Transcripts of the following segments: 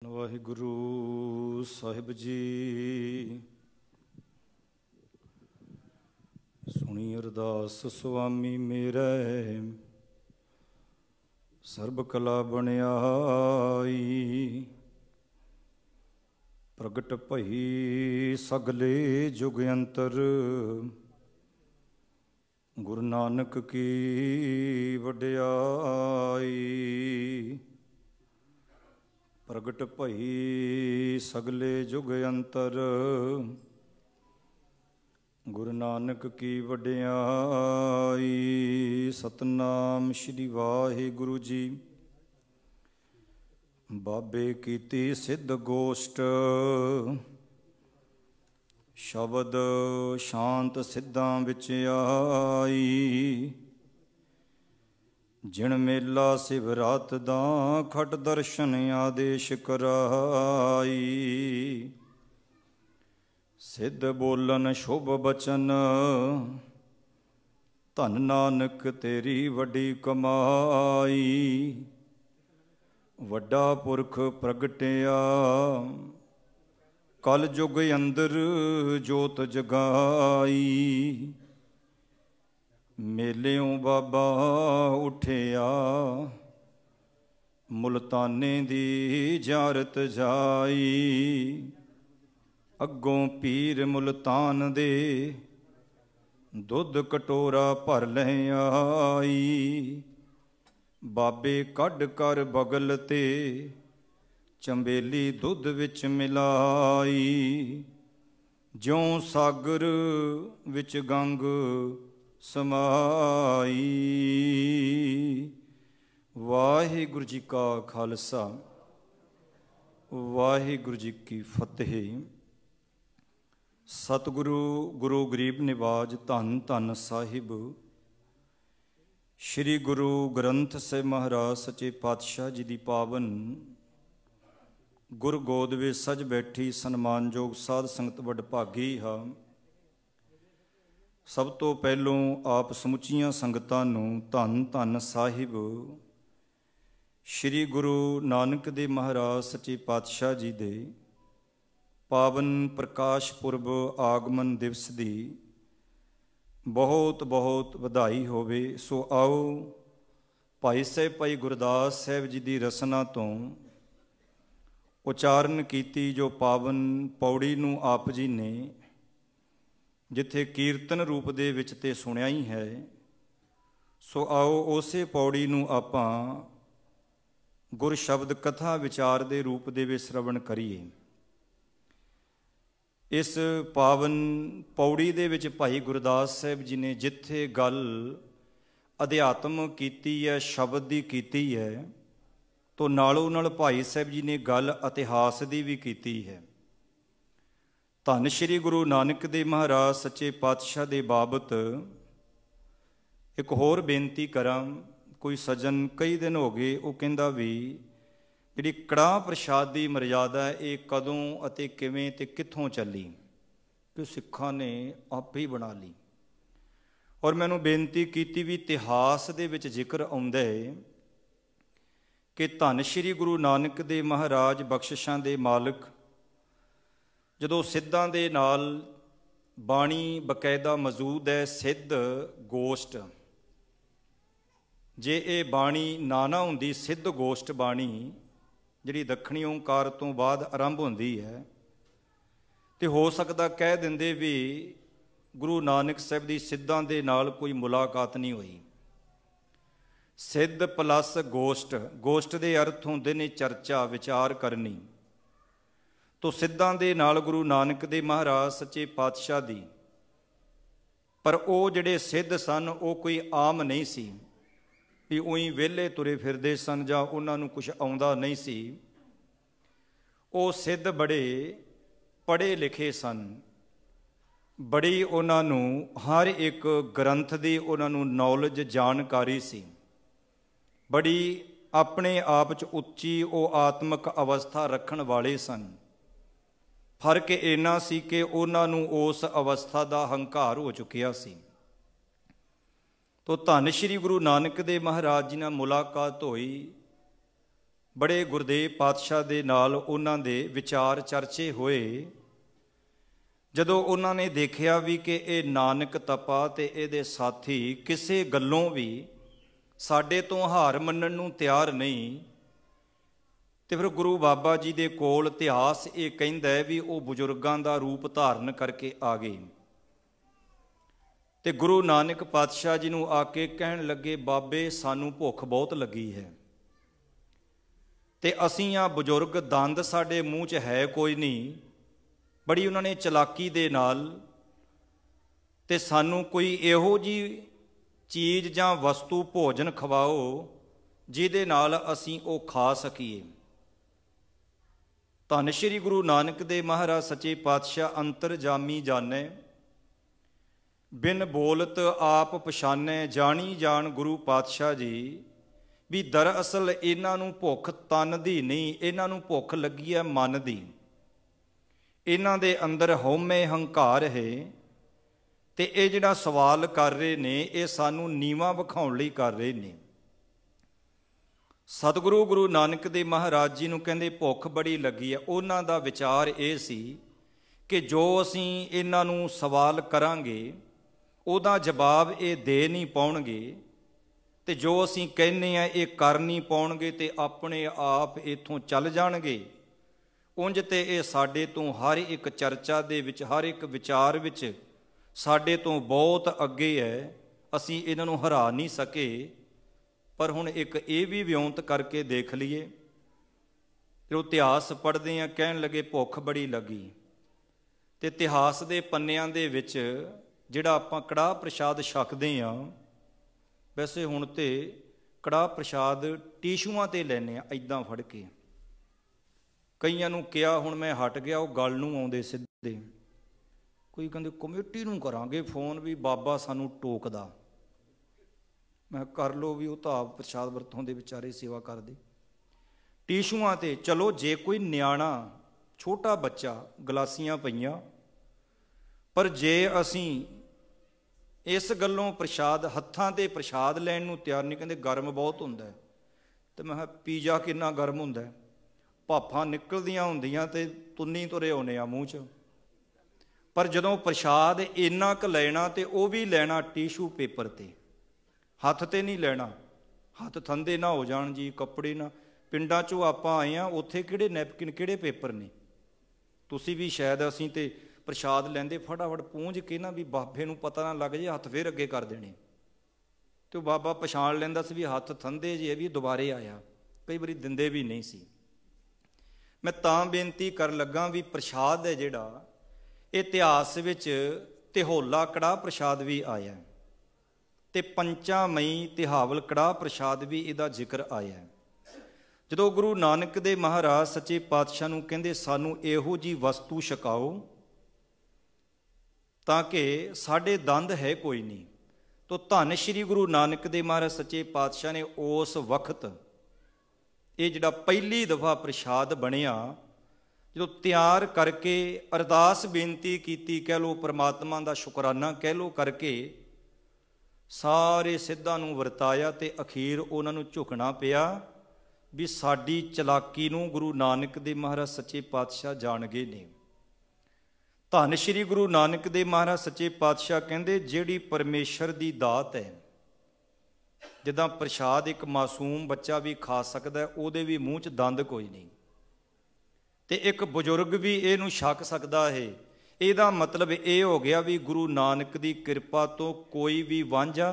ਵਾਹਿਗੁਰੂ ਸਾਹਿਬ ਜੀ। ਸੁਣੀ ਅਰਦਾਸ ਸੁਆਮੀ ਮੇਰੇ, ਸਰਬ ਕਲਾ ਬਣਿਆਈ। ਪ੍ਰਗਟ ਭਈ ਸਗਲੇ ਜੁਗ ਅੰਤਰ, ਗੁਰੂ ਨਾਨਕ ਕੀ ਵਡਿਆਈ। ਪ੍ਰਗਟ ਭਈ ਸਗਲੇ ਜੁਗ ਅੰਤਰ, ਗੁਰੂ ਨਾਨਕ ਕੀ ਵਡਿਆਈ। ਸਤਨਾਮ ਸ਼੍ਰੀ ਵਾਹਿਗੁਰੂ ਜੀ। ਬਾਬੇ ਕੀਤੀ ਸਿੱਧ ਗੋਸ਼ਟ, ਸ਼ਬਦ ਸ਼ਾਂਤ ਸਿੱਧਾਂ ਵਿੱਚ ਆਈ। ਜਿਣ ਮੇਲਾ ਸਿਵਰਾਤ ਦਾ, ਖਟ ਦਰਸ਼ਨ ਆਦੇਸ਼ ਕਰਾਈ। ਸਿੱਧ ਬੋਲਨ ਸ਼ੁਭ ਬਚਨ, ਧਨ ਨਾਨਕ ਤੇਰੀ ਵੱਡੀ ਕਮਾਈ। ਵੱਡਾ ਪੁਰਖ ਪ੍ਰਗਟਿਆ, ਕਲ ਯੁਗ ਅੰਦਰ ਜੋਤ ਜਗਾਈ। ਮੇਲਿਓਂ ਬਾਬਾ ਉੱਠਿਆ, ਮੁਲਤਾਨੇ ਦੀ ਜ਼ਿਆਰਤ ਜਾਈ। ਅੱਗੋਂ ਪੀਰ ਮੁਲਤਾਨ ਦੇ, ਦੁੱਧ ਕਟੋਰਾ ਭਰ ਲੈ ਆਈ। ਬਾਬੇ ਕੱਢ ਕਰ ਬਗਲ ਤੇ, ਚੰਬੇਲੀ ਦੁੱਧ ਵਿੱਚ ਮਿਲਾਈ। ਜਿਉਂ ਸਾਗਰ ਵਿੱਚ ਗੰਗ ਸਮਾਈ। ਵਾਹਿਗੁਰੂ ਜੀ ਕਾ ਖਾਲਸਾ, ਵਾਹਿਗੁਰੂ ਜੀ ਕੀ ਫਤਿਹ। ਸਤਿਗੁਰੂ ਗੁਰੂ ਗਰੀਬ ਨਿਵਾਜ ਧੰਨ ਧੰਨ ਸਾਹਿਬ ਸ਼੍ਰੀ ਗੁਰੂ ਗ੍ਰੰਥ ਸਾਹਿਬ ਮਹਾਰਾਜ ਸੱਚੇ ਪਾਤਸ਼ਾਹ ਜੀ ਦੀ ਪਾਵਨ ਗੁਰ ਗੋਦ ਵਿੱਚ ਸਜ ਬੈਠੀ ਸਨਮਾਨਯੋਗ ਸਾਧ ਸੰਗਤ ਵਡਭਾਗੀ ਹਾਂ। ਸਭ ਤੋਂ ਪਹਿਲੋਂ ਆਪ ਸਮੁੱਚੀਆਂ ਸੰਗਤਾਂ ਨੂੰ ਧੰਨ ਧੰਨ ਸਾਹਿਬ ਸ਼੍ਰੀ ਗੁਰੂ ਨਾਨਕ ਦੇਵ ਮਹਾਰਾਜ ਸੱਚੇ ਪਾਤਸ਼ਾਹ ਜੀ ਦੇ ਪਾਵਨ ਪ੍ਰਕਾਸ਼ ਪੁਰਬ ਆਗਮਨ ਦਿਵਸ ਦੀ ਬਹੁਤ ਬਹੁਤ ਵਧਾਈ ਹੋਵੇ। ਸੋ ਆਓ ਭਾਈ ਸਾਹਿਬ ਭਾਈ ਗੁਰਦਾਸ ਸਾਹਿਬ ਜੀ ਦੀ ਰਸਨਾ ਤੋਂ ਉਚਾਰਨ ਕੀਤੀ ਜੋ ਪਾਵਨ ਪੌੜੀ ਨੂੰ ਆਪ ਜੀ ਨੇ ਜਿੱਥੇ ਕੀਰਤਨ ਰੂਪ ਦੇ ਵਿੱਚ ਤੇ ਸੁਣਿਆ ਹੀ ਹੈ। ਸੋ ਆਓ ਉਸੇ ਪੌੜੀ ਨੂੰ ਆਪਾਂ ਗੁਰ ਸ਼ਬਦ ਕਥਾ ਵਿਚਾਰ ਦੇ ਰੂਪ ਦੇ ਵਿੱਚ ਸ਼ਰਵਣ ਕਰੀਏ। ਇਸ ਪਾਵਨ ਪੌੜੀ ਦੇ ਵਿੱਚ ਭਾਈ ਗੁਰਦਾਸ ਸਾਹਿਬ ਜੀ ਨੇ ਜਿੱਥੇ ਗੱਲ ਅਧਿਆਤਮ ਕੀਤੀ ਹੈ, ਸ਼ਬਦ ਦੀ ਕੀਤੀ ਹੈ, ਤੋ ਨਾਲੋਂ ਨਾਲ ਭਾਈ ਸਾਹਿਬ ਜੀ ਨੇ ਗੱਲ ਇਤਿਹਾਸ ਦੀ ਵੀ ਕੀਤੀ ਹੈ। ਧੰਨ ਸ਼੍ਰੀ ਗੁਰੂ ਨਾਨਕ ਦੇਵ ਮਹਾਰਾਜ ਸੱਚੇ ਪਾਤਸ਼ਾਹ ਦੇ ਬਾਬਤ ਇੱਕ ਹੋਰ ਬੇਨਤੀ ਕਰਾਂ। ਕੋਈ ਸੱਜਣ ਕਈ ਦਿਨ ਹੋ ਗਏ, ਉਹ ਕਹਿੰਦਾ ਵੀ ਜਿਹੜੀ ਕੜਾਹ ਪ੍ਰਸ਼ਾਦ ਦੀ ਮਰਜ਼ਾਦਾ ਹੈ ਇਹ ਕਦੋਂ ਅਤੇ ਕਿਵੇਂ ਤੇ ਕਿੱਥੋਂ ਚੱਲੀ, ਕਿ ਸਿੱਖਾਂ ਨੇ ਆਪੇ ਹੀ ਬਣਾ ਲਈ। ਔਰ ਮੈਨੂੰ ਬੇਨਤੀ ਕੀਤੀ ਵੀ ਇਤਿਹਾਸ ਦੇ ਵਿੱਚ ਜ਼ਿਕਰ ਆਉਂਦਾ ਹੈ ਕਿ ਧੰਨ ਸ਼੍ਰੀ ਗੁਰੂ ਨਾਨਕ ਦੇਵ ਮਹਾਰਾਜ ਬਖਸ਼ਿਸ਼ਾਂ ਦੇ ਮਾਲਕ ਜਦੋਂ ਸਿੱਧਾਂ ਦੇ ਨਾਲ ਬਾਣੀ ਬਕਾਇਦਾ ਮੌਜੂਦ ਹੈ, ਸਿੱਧ ਗੋਸ਼ਟ। ਜੇ ਇਹ ਬਾਣੀ ਨਾ ਹੁੰਦੀ, ਸਿੱਧ ਗੋਸ਼ਟ ਬਾਣੀ ਜਿਹੜੀ ਦੱਖਣੀ ਓਂਕਾਰ ਤੋਂ ਬਾਅਦ ਆਰੰਭ ਹੁੰਦੀ ਹੈ, ਤੇ ਹੋ ਸਕਦਾ ਕਹਿ ਦਿੰਦੇ ਵੀ ਗੁਰੂ ਨਾਨਕ ਸਾਹਿਬ ਦੀ ਸਿੱਧਾਂ ਦੇ ਨਾਲ ਕੋਈ ਮੁਲਾਕਾਤ ਨਹੀਂ ਹੋਈ। ਸਿੱਧ ਪਲੱਸ ਗੋਸ਼ਟ, ਗੋਸ਼ਟ ਦੇ ਅਰਥ ਹੁੰਦੇ ਨੇ ਚਰਚਾ, ਵਿਚਾਰ ਕਰਨੀ। ਤੋ ਸਿੱਧਾਂ ਦੇ ਨਾਲ ਗੁਰੂ ਨਾਨਕ ਦੇਵ ਮਹਾਰਾਜ ਸੱਚੇ ਪਾਤਸ਼ਾਹ ਦੀ, ਪਰ ਉਹ ਜਿਹੜੇ ਸਿੱਧ ਸਨ ਉਹ ਕੋਈ ਆਮ ਨਹੀਂ ਸੀ ਵੀ ਉਹੀ ਵਿਹਲੇ ਤੁਰੇ ਫਿਰਦੇ ਸਨ ਜਾਂ ਉਹਨਾਂ ਨੂੰ ਕੁਛ ਆਉਂਦਾ ਨਹੀਂ ਸੀ। ਉਹ ਸਿੱਧ ਬੜੇ ਪੜ੍ਹੇ ਲਿਖੇ ਸਨ, ਬੜੀ ਉਹਨਾਂ ਨੂੰ ਹਰ ਇੱਕ ਗ੍ਰੰਥ ਦੀ ਉਹਨਾਂ ਨੂੰ ਨੌਲੇਜ ਜਾਣਕਾਰੀ ਸੀ। ਬੜੀ ਆਪਣੇ ਆਪ 'ਚ ਉੱਚੀ ਉਹ ਆਤਮਿਕ ਅਵਸਥਾ ਰੱਖਣ ਵਾਲੇ ਸਨ। ਫਰਕ ਇੰਨਾ ਸੀ ਕਿ ਉਹਨਾਂ ਨੂੰ ਉਸ ਅਵਸਥਾ ਦਾ ਹੰਕਾਰ ਹੋ ਚੁੱਕਿਆ ਸੀ। ਤੋ ਧੰਨ ਸ਼੍ਰੀ ਗੁਰੂ ਨਾਨਕ ਦੇਵ ਮਹਾਰਾਜ ਜੀ ਨਾਲ ਮੁਲਾਕਾਤ ਹੋਈ। बड़े गुरदेव पातशाह दे नाल उन्हां दे विचार चर्चे होए। जदों उन्हां ने देखिया भी कि ये नानक तपा ते इहदे साथी किसी गल्लों भी साडे तो हार मन्नण नूं तैयार नहीं, तो फिर गुरु बाबा जी दे कोल इतिहास ये कहंदा है भी वो बजुर्गों का रूप धारण करके आ गए। तो गुरु नानक पातशाह जी नूं आके कहण लगे, बाबे सानू भुख बहुत लगी है, ते असीं आ बजुर्ग दंद साडे मूँह च है कोई नहीं। बड़ी उन्होंने चलाकी दे नाल ते सानू कोई इहो जी चीज़ जां वस्तु भोजन खवाओ जिहदे नाल असीं वो खा सकीए। धन श्री गुरु नानक देव महाराज सच्चे पातशाह अंतरजामी जाने, बिन बोलत आप पछाने, जानी जान गुरु पातशाह जी भी दरअसल इन्हां नूं भुख तन दी नहीं, इन्हां नूं भुख लगी है मन दी। इन्हां दे अंदर हौमे हंकार है, ते ये जिहड़ा सवाल कर रहे ने ये सानू नीवां विखाउण लई कर रहे ने। सतगुरु गुरु नानक देव महाराज जी नूं कहंदे भुख बड़ी लगी है। उन्हां दा विचार ये सी कि जो असीं इन्हां नूं सवाल करांगे उहदा जवाब ये दे नहीं पाउणगे, ते जो असीं कहने आ ये कर नहीं पाउणगे, ते अपने आप इत्थों चल जाणगे। उंज ते ये साडे तो हर एक चर्चा दे विच, हर एक विचार विच साडे तो बहुत अगे है, असीं इन्हां नूं हरा नहीं सके। पर हुण एक ये भी विਉਂਤ करके देख लीए। जो इतिहास पढ़दे आ कहण लगे भुख बड़ी लगी, ते इतिहास दे पन्नियां दे विच जिहड़ा आपां कड़ाह प्रशाद छकदे आ, वैसे हुण ते कड़ाह प्रशाद टिशूआं ते लैने आ इदां फड़ के। कईयां नूं किहा हुण मैं हट गया, वो गल नूं आउंदे सिद्धे। कोई कहंदे कमेटी नूं करांगे फोन भी बाबा सानूं टोकदा। मैं कर लो भी, वो तो आप प्रसाद वरतों दे विचारे सेवा करदे। टिशूआं ते चलो जे कोई न्याणा छोटा बच्चा गलासियां पईयां, पर जे असीं इस गल्लों प्रसाद हत्थां ते प्रसाद लैण नूं तैयार नहीं, कहंदे गर्म बहुत हुंदा है। ते मैं पीजा किन्ना गर्म हुंदा है, भाफां निकलदियां हुंदियां ते तुन्नी तुरे आउने आ मूँह च। पर जदों प्रसाद इन्ना क लेना ते वो भी लेना टिशू पेपर ते, हत्थ ते नहीं लेना। हत्थ थंदे ना हो जाण जी, कपड़े ना। पिंडां चों आपां आए आ, उत्थे किहड़े नैपकिन किहड़े पेपर ने। तुसीं भी शायद असीं ते प्रसाद लैंदे फटाफट पूंझ के ना भी बाबे नूं पता ना लग जाए, हत्थ फिर अगे कर देने। तो बाबा पछाण लैंदा सी भी हत्थ थंदे जे भी दुबारे आया, कई बारी दिंदे भी नहीं सी। मैं तां बेनती कर लगा भी प्रसाद है जिहड़ा इतिहास विच तिहोला कड़ाह प्रसाद भी आया, ते पंचा मई तिहावल कड़ाह प्रसाद भी इहदा जिक्र आया। जदों गुरु नानक देव महाराज सच्चे पातशाह नूं कहंदे सानू इहो जी वस्तु छकाओ ताकि साडे दंद है कोई नहीं, तो धन श्री गुरु नानक देव महाराज सच्चे पातशाह ने उस वक्त ये जिहड़ा पहली दफा प्रसाद बनिया, जो तैयार करके अरदास बेनती कीती, कह लो परमात्मा दा शुकराना कह लो करके सारे सिद्धां नूं वरताया, ते अखीर उन्हां नूं झुकना पिया भी साडी चलाकी नूं गुरु नानक देव महाराज सच्चे पातशाह जाण गए ने। धन श्री गुरु नानक देव महाराज सच्चे पातशाह कहंदे जिहड़ी परमेश्वर दी दात है, जिद्दां प्रसाद एक मासूम बच्चा भी खा सकदा है, उहदे भी मूँह च दंद कोई नहीं, ते एक बजुर्ग भी इहनूं छक सकदा है। ਇਹਦਾ मतलब ये हो गया भी गुरु नानक की कृपा तो कोई भी वांझा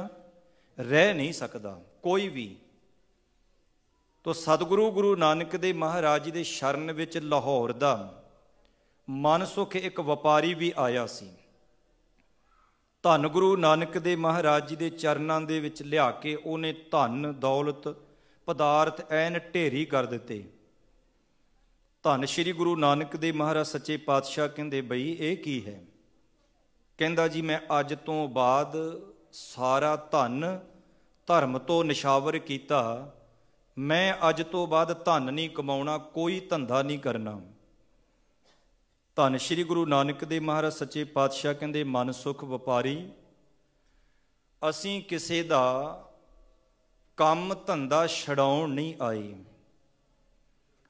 रह नहीं सकता, कोई भी। तो सतगुरु गुरु नानक देव महाराज जी के शरण विच लाहौर का मनसुख एक व्यापारी भी आया सी। धन गुरु नानक देव महाराज जी के चरणों दे विच लिया के उन्हें धन दौलत पदार्थ ऐन ढेरी कर दिते। धन श्री गुरु नानक देव महाराज सच्चे पातशाह कहंदे बई ये की है? कहंदा जी मैं अज तो बाद सारा धन धर्म तो निशावर किया, मैं अज तो बाद धन नहीं कमाउणा, कोई धंधा नहीं करना। धन श्री गुरु नानक देव महाराज सच्चे पातशाह कहंदे मनसुख व्यापारी, असीं किसे दा काम धंधा छड़ाउण नहीं आए,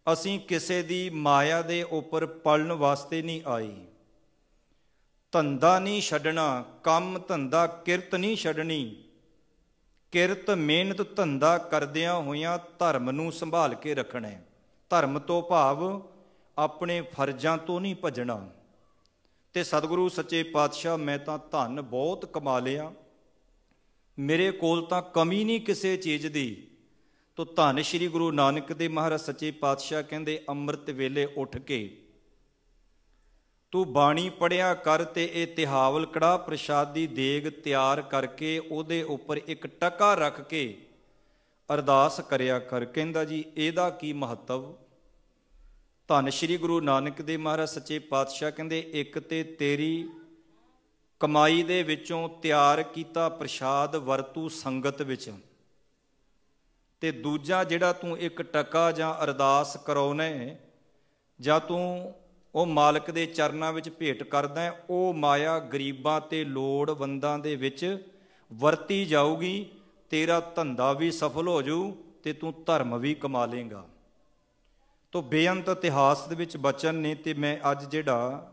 ਅਸੀਂ ਕਿਸੇ ਦੀ ਮਾਇਆ ਦੇ ਉੱਪਰ ਪਲਣ ਵਾਸਤੇ ਨਹੀਂ ਆਏ। ਧੰਦਾ ਨਹੀਂ ਛੱਡਣਾ, ਕੰਮ ਧੰਦਾ ਕਿਰਤ ਨਹੀਂ ਛੱਡਣੀ। ਕਿਰਤ ਮਿਹਨਤ ਧੰਦਾ ਕਰਦਿਆਂ ਹੋਇਆਂ ਧਰਮ ਨੂੰ ਸੰਭਾਲ ਕੇ ਰੱਖਣਾ। ਧਰਮ ਤੋਂ ਭਾਵ ਆਪਣੇ ਫਰਜ਼ਾਂ ਤੋਂ ਨਹੀਂ ਭੱਜਣਾ। ਤੇ ਸਤਿਗੁਰੂ ਸੱਚੇ ਪਾਤਸ਼ਾਹ, ਮੈਂ ਤਾਂ ਧਨ ਬਹੁਤ ਕਮਾ ਲਿਆ, ਮੇਰੇ ਕੋਲ ਤਾਂ ਕਮੀ ਨਹੀਂ ਕਿਸੇ ਚੀਜ਼ ਦੀ। ਤੋ ਧੰਨ ਸ਼੍ਰੀ ਗੁਰੂ ਨਾਨਕ ਦੇਵ ਮਹਾਰਾਜ ਸੱਚੇ ਪਾਤਸ਼ਾਹ ਕਹਿੰਦੇ, ਅੰਮ੍ਰਿਤ ਵੇਲੇ ਉੱਠ ਕੇ ਤੂੰ ਬਾਣੀ ਪੜ੍ਹਿਆ ਕਰ ਤੇ ਇਹ ਤਿਹਾਵਲ ਕੜਾਹ ਪ੍ਰਸ਼ਾਦ ਦੀ ਦੇਗ ਤਿਆਰ ਕਰਕੇ ਉਹਦੇ ਉੱਪਰ ਇੱਕ ਟਕਾ ਰੱਖ ਕੇ ਅਰਦਾਸ ਕਰਿਆ ਕਰ। ਕਹਿੰਦਾ ਜੀ ਇਹਦਾ ਕੀ ਮਹੱਤਵ? ਧੰਨ ਸ਼੍ਰੀ ਗੁਰੂ ਨਾਨਕ ਦੇਵ ਮਹਾਰਾਜ ਸੱਚੇ ਪਾਤਸ਼ਾਹ ਕਹਿੰਦੇ, ਇੱਕ ਤੇ ਤੇਰੀ ਕਮਾਈ ਦੇ ਵਿੱਚੋਂ ਤਿਆਰ ਕੀਤਾ ਪ੍ਰਸ਼ਾਦ ਵਰਤੂ ਸੰਗਤ ਵਿੱਚ, ਤੇ ਦੂਜਾ ਜਿਹੜਾ ਤੂੰ ਇੱਕ ਟਕਾ ਜਾਂ ਅਰਦਾਸ ਕਰਾਉਣਾ ਜਾਂ ਤੂੰ ਉਹ ਮਾਲਕ ਦੇ ਚਰਨਾਂ ਵਿੱਚ ਭੇਟ ਕਰਦਾ, ਉਹ ਮਾਇਆ ਗਰੀਬਾਂ ਤੇ ਲੋੜਵੰਦਾਂ ਦੇ ਵਿੱਚ ਵਰਤੀ ਜਾਊਗੀ। ਤੇਰਾ ਧੰਦਾ ਵੀ ਸਫਲ ਹੋ ਜਾਊ ਤੇ ਤੂੰ ਧਰਮ ਵੀ ਕਮਾ ਲੇਗਾ। ਤੋ ਬੇਅੰਤ ਇਤਿਹਾਸ ਦੇ ਵਿੱਚ ਬਚਨ ਨੇ, ਤੇ ਮੈਂ ਅੱਜ ਜਿਹੜਾ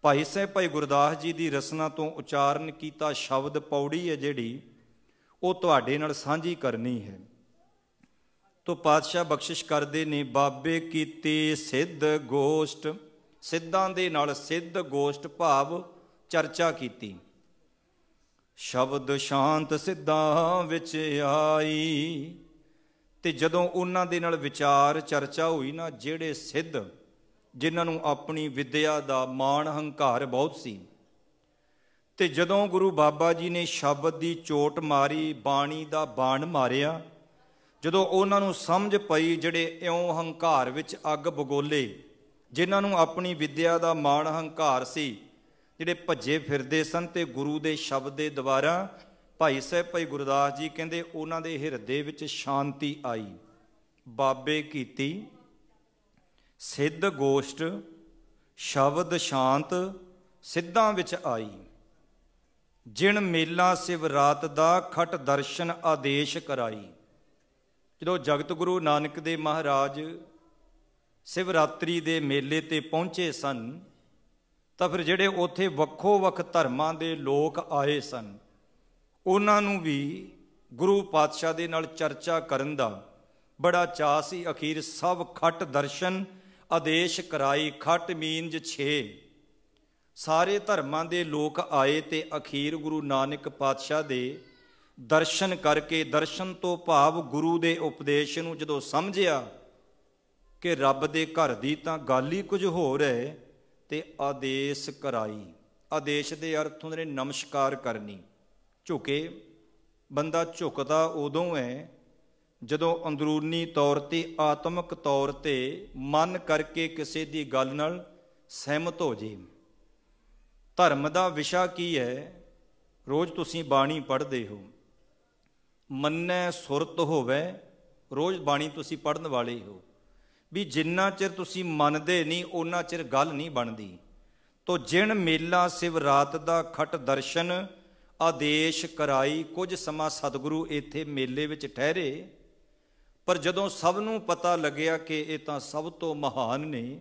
ਭਾਈ ਸਾਹਿਬ ਭਾਈ ਗੁਰਦਾਸ ਜੀ ਦੀ ਰਸਨਾ ਤੋਂ ਉਚਾਰਨ ਕੀਤਾ ਸ਼ਬਦ ਪੌੜੀ ਹੈ ਜਿਹੜੀ, ਉਹ ਤੁਹਾਡੇ ਨਾਲ ਸਾਂਝੀ ਕਰਨੀ ਹੈ। ਤੋ ਪਾਤਸ਼ਾਹ ਬਖਸ਼ਿਸ਼ ਕਰਦੇ ਨੇ, ਬਾਬੇ ਕੀਤੀ ਸਿੱਧ ਗੋਸ਼ਟ, ਸਿੱਧਾਂ ਦੇ ਨਾਲ ਸਿੱਧ ਗੋਸ਼ਟ ਭਾਵ ਚਰਚਾ ਕੀਤੀ। ਸ਼ਬਦ ਸ਼ਾਂਤ ਸਿੱਧਾਂ ਵਿੱਚ ਆਈ, ਤੇ ਜਦੋਂ ਉਹਨਾਂ ਦੇ ਨਾਲ ਵਿਚਾਰ ਚਰਚਾ ਹੋਈ ਨਾ, ਜਿਹੜੇ ਸਿੱਧ ਜਿਨ੍ਹਾਂ ਨੂੰ ਆਪਣੀ ਵਿਦਿਆ ਦਾ ਮਾਣ ਹੰਕਾਰ ਬਹੁਤ ਸੀ, ਤੇ ਜਦੋਂ ਗੁਰੂ ਬਾਬਾ ਜੀ ਨੇ ਸ਼ਬਦ ਦੀ ਚੋਟ ਮਾਰੀ, ਬਾਣੀ ਦਾ ਬਾਣ ਮਾਰਿਆ, ਜਦੋਂ ਉਹਨਾਂ ਨੂੰ ਸਮਝ ਪਈ ਜਿਹੜੇ ਇਉਂ ਹੰਕਾਰ ਵਿੱਚ ਅੱਗ ਬਗੋਲੇ, ਜਿਨ੍ਹਾਂ ਨੂੰ ਆਪਣੀ ਵਿਦਿਆ ਦਾ ਮਾਣ ਹੰਕਾਰ ਸੀ, ਜਿਹੜੇ ਭੱਜੇ ਫਿਰਦੇ ਸਨ, ਤੇ ਗੁਰੂ ਦੇ ਸ਼ਬਦ ਦੇ ਦੁਆਰਾ ਭਾਈ ਸਾਹਿਬ ਭਾਈ ਗੁਰਦਾਸ ਜੀ ਕਹਿੰਦੇ ਉਹਨਾਂ ਦੇ ਹਿਰਦੇ ਵਿੱਚ ਸ਼ਾਂਤੀ ਆਈ। ਬਾਬੇ ਕੀਤੀ ਸਿੱਧ ਗੋਸ਼ਟ, ਸ਼ਬਦ ਸ਼ਾਂਤ ਸਿੱਧਾਂ ਵਿੱਚ ਆਈ। ਜਿਣ ਮੇਲਾ ਸਿਵਰਾਤ ਦਾ ਖਟ ਦਰਸ਼ਨ ਆਦੇਸ਼ ਕਰਾਈ। ਜਦੋਂ ਜਗਤ ਗੁਰੂ ਨਾਨਕ ਦੇਵ ਮਹਾਰਾਜ ਸ਼ਿਵਰਾਤਰੀ ਦੇ ਮੇਲੇ ਤੇ ਪਹੁੰਚੇ ਸਨ, ਤਾਂ ਫਿਰ ਜਿਹੜੇ ਉੱਥੇ ਵੱਖੋ ਵੱਖ ਧਰਮਾਂ ਦੇ ਲੋਕ ਆਏ ਸਨ, ਉਹਨਾਂ ਨੂੰ ਵੀ ਗੁਰੂ ਪਾਤਸ਼ਾਹ ਦੇ ਨਾਲ ਚਰਚਾ ਕਰਨ ਦਾ ਬੜਾ ਚਾਅ ਸੀ। ਅਖੀਰ ਸਭ ਖਟ ਦਰਸ਼ਨ ਆਦੇਸ਼ ਕਰਾਈ। ਖਟ ਮੀਨਜ 6 ਸਾਰੇ ਧਰਮਾਂ ਦੇ ਲੋਕ ਆਏ, ਤੇ ਅਖੀਰ ਗੁਰੂ ਨਾਨਕ ਪਾਤਸ਼ਾਹ ਦੇ ਦਰਸ਼ਨ ਕਰਕੇ, ਦਰਸ਼ਨ ਤੋਂ ਭਾਵ ਗੁਰੂ ਦੇ ਉਪਦੇਸ਼ ਨੂੰ ਜਦੋਂ ਸਮਝਿਆ ਕਿ ਰੱਬ ਦੇ ਘਰ ਦੀ ਤਾਂ ਗੱਲ ਹੀ ਕੁਝ ਹੋਰ ਹੈ, ਤੇ ਆਦੇਸ਼ ਕਰਾਈ। ਆਦੇਸ਼ ਦੇ ਅਰਥ ਹੁੰਦੇ ਨੇ ਨਮਸਕਾਰ ਕਰਨੀ। ਝੁਕੇ, ਬੰਦਾ ਝੁਕਦਾ ਉਦੋਂ ਹੈ ਜਦੋਂ ਅੰਦਰੂਨੀ ਤੌਰ ਤੇ ਆਤਮਿਕ ਤੌਰ ਤੇ ਮਨ ਕਰਕੇ ਕਿਸੇ ਦੀ ਗੱਲ ਨਾਲ ਸਹਿਮਤ ਹੋ ਜੇ। ਧਰਮ ਦਾ ਵਿਸ਼ਾ ਕੀ ਹੈ? ਰੋਜ਼ ਤੁਸੀਂ ਬਾਣੀ ਪੜ੍ਹਦੇ ਹੋ, ਮੰਨੈ ਸੁਰਤ ਹੋਵੇ, ਰੋਜ਼ ਬਾਣੀ ਤੁਸੀਂ ਪੜ੍ਹਨ ਵਾਲੇ ਹੋ, ਵੀ ਜਿੰਨਾ ਚਿਰ ਤੁਸੀਂ ਮੰਨਦੇ ਨਹੀਂ ਉਹਨਾਂ ਚਿਰ ਗੱਲ ਨਹੀਂ ਬਣਦੀ। ਤੋ ਜਿਣ ਮੇਲਾ ਸਿਵਰਾਤ ਦਾ ਖਟ ਦਰਸ਼ਨ ਆਦੇਸ਼ ਕਰਾਈ। ਕੁਝ ਸਮਾਂ ਸਤਿਗੁਰੂ ਇੱਥੇ ਮੇਲੇ ਵਿੱਚ ਠਹਿਰੇ, ਪਰ ਜਦੋਂ ਸਭ ਨੂੰ ਪਤਾ ਲੱਗਿਆ ਕਿ ਇਹ ਤਾਂ ਸਭ ਤੋਂ ਮਹਾਨ ਨੇ,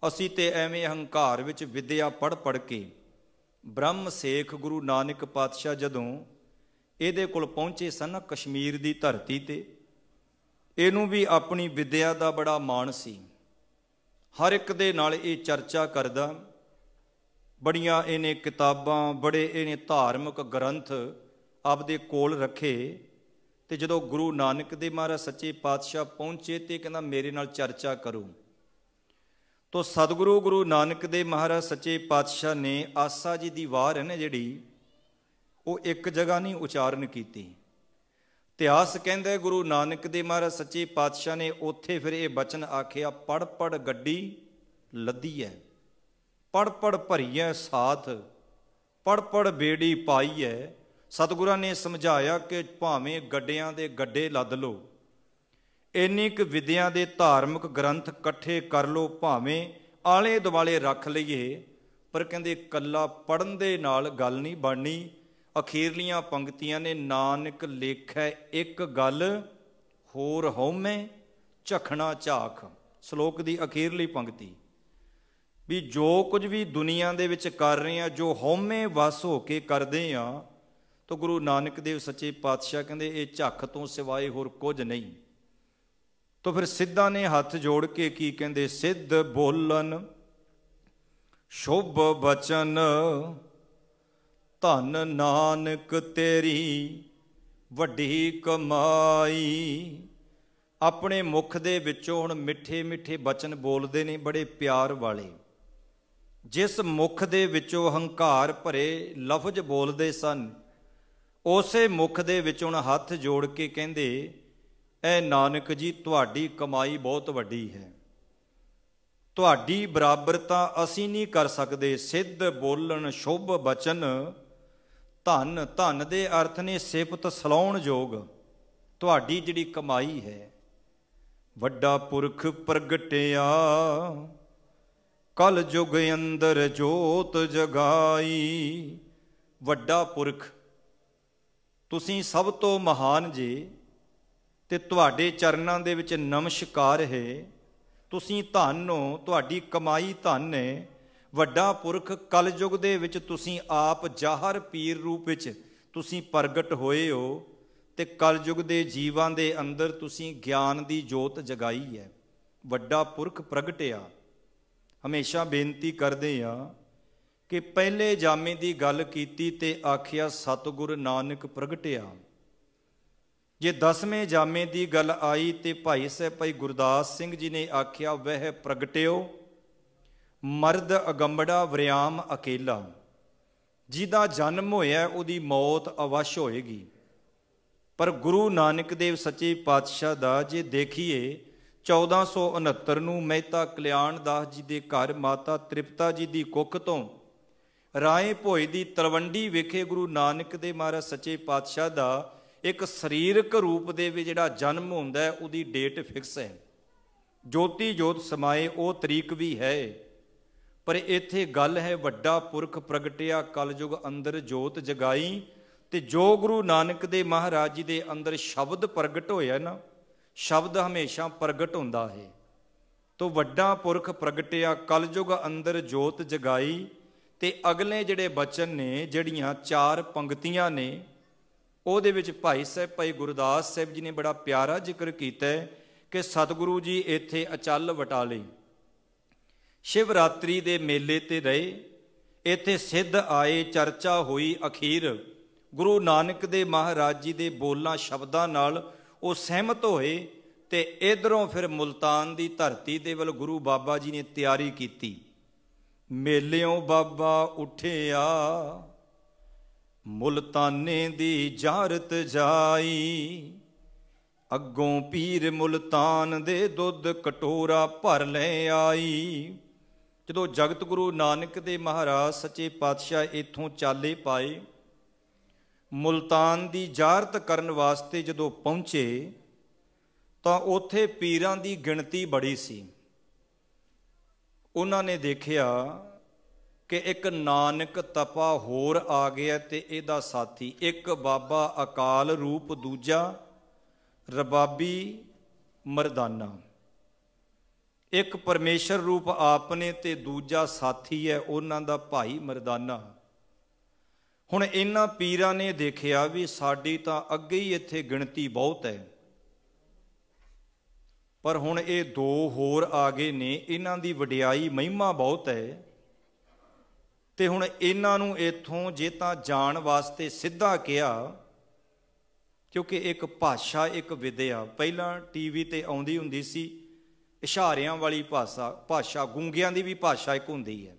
ਅਸੀਂ ਤੇ ਐਵੇਂ ਹੰਕਾਰ ਵਿੱਚ ਵਿਦਿਆ ਪੜ੍ਹ ਕੇ, ਬ੍ਰਹਮ ਸੇਖ ਗੁਰੂ ਨਾਨਕ ਪਾਤਸ਼ਾਹ ਜਦੋਂ ਇਹਦੇ ਕੋਲ ਪਹੁੰਚੇ ਸਨ ਕਸ਼ਮੀਰ ਦੀ ਧਰਤੀ ਤੇ, ਇਹਨੂੰ ਵੀ ਆਪਣੀ ਵਿਦਿਆ ਦਾ ਬੜਾ ਮਾਣ ਸੀ। ਹਰ ਇੱਕ ਦੇ ਨਾਲ ਇਹ ਚਰਚਾ ਕਰਦਾ, ਬੜੀਆਂ ਇਹਨੇ ਕਿਤਾਬਾਂ, ਬੜੇ ਇਹਨੇ ਧਾਰਮਿਕ ਗ੍ਰੰਥ ਆਪਦੇ ਕੋਲ ਰੱਖੇ। ਤੇ ਜਦੋਂ ਗੁਰੂ ਨਾਨਕ ਦੇਵ ਮਹਾਰਾਜ ਸੱਚੇ ਪਾਤਸ਼ਾਹ ਪਹੁੰਚੇ ਤੇ ਕਹਿੰਦਾ ਮੇਰੇ ਨਾਲ ਚਰਚਾ ਕਰੋ। ਤੋ ਸਤਿਗੁਰੂ ਗੁਰੂ ਨਾਨਕ ਦੇਵ ਮਹਾਰਾਜ ਸੱਚੇ ਪਾਤਸ਼ਾਹ ਨੇ ਆਸਾ ਜੀ ਦੀ ਵਾਰ ਹੈ ਨਾ ਜਿਹੜੀ, ਉਹ ਇੱਕ ਜਗ੍ਹਾ ਨਹੀਂ ਉਚਾਰਨ ਕੀਤੀ। ਇਤਿਹਾਸ ਕਹਿੰਦਾ ਗੁਰੂ ਨਾਨਕ ਦੇਵ ਮਹਾਰਾਜ ਸੱਚੇ ਪਾਤਸ਼ਾਹ ਨੇ ਉੱਥੇ ਫਿਰ ਇਹ ਬਚਨ ਆਖਿਆ, ਪੜ ਪੜ ਗੱਡੀ ਲੱਦੀ ਹੈ, ਪੜ ਪੜ ਭਰੀ ਹੈ ਸਾਥ, ਪੜ ਪੜ ਬੇੜੀ ਪਾਈ ਹੈ। ਸਤਿਗੁਰਾਂ ਨੇ ਸਮਝਾਇਆ ਕਿ ਭਾਵੇਂ ਗੱਡਿਆਂ ਦੇ ਗੱਡੇ ਲੱਦ ਲਓ, ਇੰਨੀ ਕੁ ਵਿਦਿਆ ਦੇ ਧਾਰਮਿਕ ਗ੍ਰੰਥ ਇਕੱਠੇ ਕਰ ਲਓ, ਭਾਵੇਂ ਆਲੇ ਦੁਆਲੇ ਰੱਖ ਲਈਏ, ਪਰ ਕਹਿੰਦੇ ਇਕੱਲਾ ਪੜ੍ਹਨ ਦੇ ਨਾਲ ਗੱਲ ਨਹੀਂ ਬਣਨੀ। ਅਖੀਰਲੀਆਂ ਪੰਕਤੀਆਂ ਨੇ, ਨਾਨਕ ਲੇਖੈ ਇੱਕ ਗੱਲ ਹੋਰ ਹਉਮੈ ਝਖਣਾ ਝਾਖ, ਸ਼ਲੋਕ ਦੀ ਅਖੀਰਲੀ ਪੰਕਤੀ, ਵੀ ਜੋ ਕੁਝ ਵੀ ਦੁਨੀਆ ਦੇ ਵਿੱਚ ਕਰ ਰਹੇ ਆ, ਜੋ ਹਉਮੈ ਵਸ ਹੋ ਕੇ ਕਰਦੇ ਆ, ਤਾਂ ਗੁਰੂ ਨਾਨਕ ਦੇਵ ਸੱਚੇ ਪਾਤਸ਼ਾਹ ਕਹਿੰਦੇ ਇਹ ਝੱਖ ਤੋਂ ਸਿਵਾਏ ਹੋਰ ਕੁਝ ਨਹੀਂ। ਤਾਂ ਫਿਰ ਸਿੱਧਾਂ ਨੇ ਹੱਥ ਜੋੜ ਕੇ ਕੀ ਕਹਿੰਦੇ, ਸਿੱਧ ਬੋਲਨ ਸ਼ੁਭ ਬਚਨ, ਧਨ ਨਾਨਕ ਤੇਰੀ ਵੱਡੀ ਕਮਾਈ। ਆਪਣੇ ਮੁਖ ਦੇ ਵਿੱਚੋਂ ਹੁਣ ਮਿੱਠੇ ਮਿੱਠੇ ਬਚਨ ਬੋਲਦੇ ਨੇ, ਬੜੇ ਪਿਆਰ ਵਾਲੇ। ਜਿਸ ਮੁਖ ਦੇ ਵਿੱਚੋਂ ਹੰਕਾਰ ਭਰੇ ਲਫ਼ਜ਼ ਬੋਲਦੇ ਸਨ, ਉਸੇ ਮੁਖ ਦੇ ਵਿੱਚ ਹੁਣ ਹੱਥ ਜੋੜ ਕੇ ਕਹਿੰਦੇ, ਐ ਨਾਨਕ ਜੀ ਤੁਹਾਡੀ ਕਮਾਈ ਬਹੁਤ ਵੱਡੀ ਹੈ, ਤੁਹਾਡੀ ਬਰਾਬਰ ਤਾਂ ਅਸੀਂ ਨਹੀਂ ਕਰ ਸਕਦੇ। ਸਿੱਧ ਬੋਲਣ ਸ਼ੁਭ ਬਚਨ, ਧਨ, ਧਨ ਦੇ ਅਰਥ ਨੇ ਸਿਫਤ ਸਲਾਉਣ ਯੋਗ, ਤੁਹਾਡੀ ਜਿਹੜੀ ਕਮਾਈ ਹੈ। ਵੱਡਾ ਪੁਰਖ ਪ੍ਰਗਟਿਆ ਕਲ ਯੁਗ ਅੰਦਰ ਜੋਤ ਜਗਾਈ। ਵੱਡਾ ਪੁਰਖ, ਤੁਸੀਂ ਸਭ ਤੋਂ ਮਹਾਨ ਜੇ, ਤੇ ਤੁਹਾਡੇ ਚਰਨਾਂ ਦੇ ਵਿੱਚ ਨਮਸਕਾਰ ਹੈ। ਤੁਸੀਂ ਧਨ ਹੋ, ਤੁਹਾਡੀ ਕਮਾਈ ਧਨ ਹੈ। ਵੱਡਾ ਪੁਰਖ, ਕਲਯੁਗ ਦੇ ਵਿੱਚ ਤੁਸੀਂ ਆਪ ਜਾਹਰ ਪੀਰ ਰੂਪ ਵਿੱਚ ਤੁਸੀਂ ਪ੍ਰਗਟ ਹੋਏ ਹੋ, ਤੇ ਕਲਯੁਗ ਦੇ ਜੀਵਾਂ ਦੇ ਅੰਦਰ ਤੁਸੀਂ ਗਿਆਨ ਦੀ ਜੋਤ ਜਗਾਈ ਹੈ। ਵੱਡਾ ਪੁਰਖ ਪ੍ਰਗਟਿਆ। ਹਮੇਸ਼ਾ ਬੇਨਤੀ ਕਰਦੇ ਆ ਕਿ ਪਹਿਲੇ ਜਾਮੇ ਦੀ ਗੱਲ ਕੀਤੀ ਤੇ ਆਖਿਆ ਸਤਿਗੁਰ ਨਾਨਕ ਪ੍ਰਗਟਿਆ। ਜੇ 10ਵੇਂ ਜਾਮੇ ਦੀ ਗੱਲ ਆਈ ਤੇ ਭਾਈ ਸਾਹਿਬ ਭਾਈ ਗੁਰਦਾਸ ਸਿੰਘ ਜੀ ਨੇ ਆਖਿਆ ਵਹਿ ਪ੍ਰਗਟਿਓ ਮਰਦ ਅਗੰਬੜਾ ਵਰਿਆਮ ਅਕੇਲਾ। ਜਿਹਦਾ ਜਨਮ ਹੋਇਆ ਉਹਦੀ ਮੌਤ ਅਵਸ਼ ਹੋਏਗੀ। ਪਰ ਗੁਰੂ ਨਾਨਕ ਦੇਵ ਸੱਚੇ ਪਾਤਸ਼ਾਹ ਦਾ ਜੇ ਦੇਖੀਏ 1469 ਨੂੰ ਮਹਿਤਾ ਕਲਿਆਣ ਦਾਸ ਜੀ ਦੇ ਘਰ ਮਾਤਾ ਤ੍ਰਿਪਤਾ ਜੀ ਦੀ ਕੁੱਖ ਤੋਂ ਰਾਏ ਭੋਏ ਦੀ ਤਲਵੰਡੀ ਵਿਖੇ ਗੁਰੂ ਨਾਨਕ ਦੇ ਮਹਾਰਾਜ ਸੱਚੇ ਪਾਤਸ਼ਾਹ ਦਾ ਇੱਕ ਸਰੀਰਕ ਰੂਪ ਦੇ ਵਿੱਚ ਜਿਹੜਾ ਜਨਮ ਹੁੰਦਾ ਹੈ, ਉਹਦੀ ਡੇਟ ਫਿਕਸ ਹੈ। ਜੋਤੀ ਜੋਤ ਸਮਾਏ ਉਹ ਤਰੀਕ ਵੀ ਹੈ। ਪਰ ਇੱਥੇ ਗੱਲ ਹੈ ਵੱਡਾ ਪੁਰਖ ਪ੍ਰਗਟਿਆ ਕਲਯੁਗ ਅੰਦਰ ਜੋਤ ਜਗਾਈ। ਤੇ ਜੋ ਗੁਰੂ ਨਾਨਕ ਦੇ ਮਹਾਰਾਜ ਜੀ ਦੇ ਅੰਦਰ ਸ਼ਬਦ ਪ੍ਰਗਟ ਹੋਇਆ ਨਾ, ਸ਼ਬਦ ਹਮੇਸ਼ਾ ਪ੍ਰਗਟ ਹੁੰਦਾ ਹੈ। ਤੋ ਵੱਡਾ ਪੁਰਖ ਪ੍ਰਗਟਿਆ ਕਲਯੁਗ ਅੰਦਰ ਜੋਤ ਜਗਾਈ। ਤੇ ਅਗਲੇ ਜਿਹੜੇ ਬਚਨ ਨੇ, ਜਿਹੜੀਆਂ 4 ਪੰਕਤੀਆਂ ਨੇ, ਉਹਦੇ ਵਿੱਚ ਭਾਈ ਸਾਹਿਬ ਭਾਈ ਗੁਰਦਾਸ ਸਾਹਿਬ ਜੀ ਨੇ ਬੜਾ ਪਿਆਰਾ ਜ਼ਿਕਰ ਕੀਤਾ ਹੈ ਕਿ ਸਤਿਗੁਰੂ ਜੀ ਇੱਥੇ ਅਚਲ ਵਟਾਲੇ ਸ਼ਿਵਰਾਤਰੀ ਦੇ ਮੇਲੇ ਤੇ ਰਹੇ। ਇੱਥੇ ਸਿੱਧ ਆਏ, ਚਰਚਾ ਹੋਈ। ਅਖੀਰ ਗੁਰੂ ਨਾਨਕ ਦੇ ਮਹਾਰਾਜ ਜੀ ਦੇ ਬੋਲਾਂ ਸ਼ਬਦਾਂ ਨਾਲ ਉਹ ਸਹਿਮਤ ਹੋਏ ਤੇ ਇਧਰੋਂ ਫਿਰ ਮੁਲਤਾਨ ਦੀ ਧਰਤੀ ਦੇ ਵੱਲ ਗੁਰੂ ਬਾਬਾ ਜੀ ਨੇ ਤਿਆਰੀ ਕੀਤੀ। ਮੇਲਿਓਂ ਬਾਬਾ ਉੱਠਿਆ ਮੁਲਤਾਨੇ ਦੀ ਜਾਰਤ ਜਾਈ। ਅੱਗੋਂ ਪੀਰ ਮੁਲਤਾਨ ਦੇ ਦੁੱਧ ਕਟੋਰਾ ਭਰ ਲੈ ਆਈ। ਜਦੋਂ ਜਗਤ ਗੁਰੂ ਨਾਨਕ ਦੇ ਮਹਾਰਾਜ ਸੱਚੇ ਪਾਤਸ਼ਾਹ ਇੱਥੋਂ ਚਾਲੇ ਪਾਏ, ਮੁਲਤਾਨ ਦੀ ਜਾਰਤ ਕਰਨ ਵਾਸਤੇ ਜਦੋਂ ਪਹੁੰਚੇ ਤਾਂ ਉੱਥੇ ਪੀਰਾਂ ਦੀ ਗਿਣਤੀ ਬੜੀ ਸੀ। ਉਹਨਾਂ ਨੇ ਦੇਖਿਆ ਕਿ ਇੱਕ ਨਾਨਕ ਤਪਾ ਹੋਰ ਆ ਗਿਆ ਤੇ ਇਹਦਾ ਸਾਥੀ, ਇੱਕ ਬਾਬਾ ਅਕਾਲ ਰੂਪ, ਦੂਜਾ ਰਬਾਬੀ ਮਰਦਾਨਾ। ਇੱਕ ਪਰਮੇਸ਼ਰ ਰੂਪ ਆਪ ਨੇ ਤੇ ਦੂਜਾ ਸਾਥੀ ਹੈ ਉਹਨਾਂ ਦਾ ਭਾਈ ਮਰਦਾਨਾ। ਹੁਣ ਇਹਨਾਂ ਪੀਰਾਂ ਨੇ ਦੇਖਿਆ ਵੀ ਸਾਡੀ ਤਾਂ ਅੱਗੇ ਹੀ ਇੱਥੇ ਗਿਣਤੀ ਬਹੁਤ ਹੈ, ਪਰ ਹੁਣ ਇਹ 2 ਹੋਰ ਆ ਗਏ ਨੇ, ਇਹਨਾਂ ਦੀ ਵਡਿਆਈ ਮਹਿਮਾ ਬਹੁਤ ਹੈ। ਤੇ ਹੁਣ ਇਹਨਾਂ ਨੂੰ ਇੱਥੋਂ ਜੇ ਤਾਂ ਜਾਣ ਵਾਸਤੇ ਸਿੱਧਾ ਕਿਹਾ, ਕਿਉਂਕਿ ਇੱਕ ਭਾਸ਼ਾ, ਇੱਕ ਵਿਦਿਆ ਪਹਿਲਾਂ ਟੀਵੀ ਤੇ ਆਉਂਦੀ ਹੁੰਦੀ ਸੀ, ਇਸ਼ਾਰਿਆਂ ਵਾਲੀ ਭਾਸ਼ਾ, ਗੂੰਗਿਆਂ ਦੀ ਵੀ ਭਾਸ਼ਾ ਇੱਕ ਹੁੰਦੀ ਹੈ।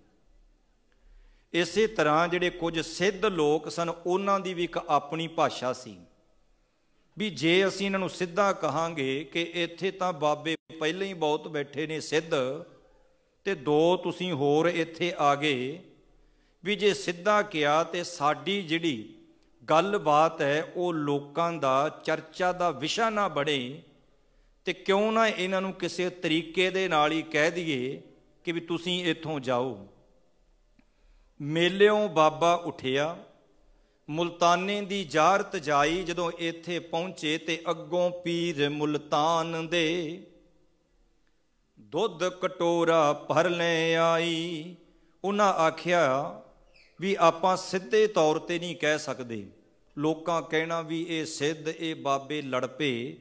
ਇਸੇ ਤਰ੍ਹਾਂ ਜਿਹੜੇ ਕੁਝ ਸਿੱਧ ਲੋਕ ਸਨ, ਉਹਨਾਂ ਦੀ ਵੀ ਇੱਕ ਆਪਣੀ ਭਾਸ਼ਾ ਸੀ। ਵੀ ਜੇ ਅਸੀਂ ਇਹਨਾਂ ਨੂੰ ਸਿੱਧਾ ਕਹਾਂਗੇ ਕਿ ਇੱਥੇ ਤਾਂ ਬਾਬੇ ਪਹਿਲਾਂ ਹੀ ਬਹੁਤ ਬੈਠੇ ਨੇ ਸਿੱਧ, ਤੇ 2 ਤੁਸੀਂ ਹੋਰ ਇੱਥੇ ਆ ਗਏ, ਵੀ ਜੇ ਸਿੱਧਾ ਕਿਹਾ ਤੇ ਸਾਡੀ ਜਿਹੜੀ ਗੱਲਬਾਤ ਹੈ ਉਹ ਲੋਕਾਂ ਦਾ ਚਰਚਾ ਦਾ ਵਿਸ਼ਾ ਨਾ ਬਣੇ, ਤੇ ਕਿਉਂ ਨਾ ਇਹਨਾਂ ਨੂੰ ਕਿਸੇ ਤਰੀਕੇ ਦੇ ਨਾਲ ਹੀ ਕਹਿ ਦਈਏ ਕਿ ਵੀ ਤੁਸੀਂ ਇੱਥੋਂ ਜਾਓ। ਮੇਲਿਓਂ ਬਾਬਾ ਉੱਠਿਆ ਮੁਲਤਾਨੇ ਦੀ ਜਾਰਤ ਜਾਈ। ਜਦੋਂ ਇੱਥੇ ਪਹੁੰਚੇ ਤੇ ਅੱਗੋਂ ਪੀਰ ਮੁਲਤਾਨ ਦੇ ਦੁੱਧ ਕਟੋਰਾ ਭਰ ਲੈ ਆਈ। ਉਹਨਾਂ ਆਖਿਆ ਵੀ ਆਪਾਂ ਸਿੱਧੇ ਤੌਰ ਤੇ ਨਹੀਂ ਕਹਿ ਸਕਦੇ, ਲੋਕਾਂ ਕਹਿਣਾ ਵੀ ਇਹ ਸਿੱਧ, ਇਹ ਬਾਬੇ ਲੜ ਪਏ,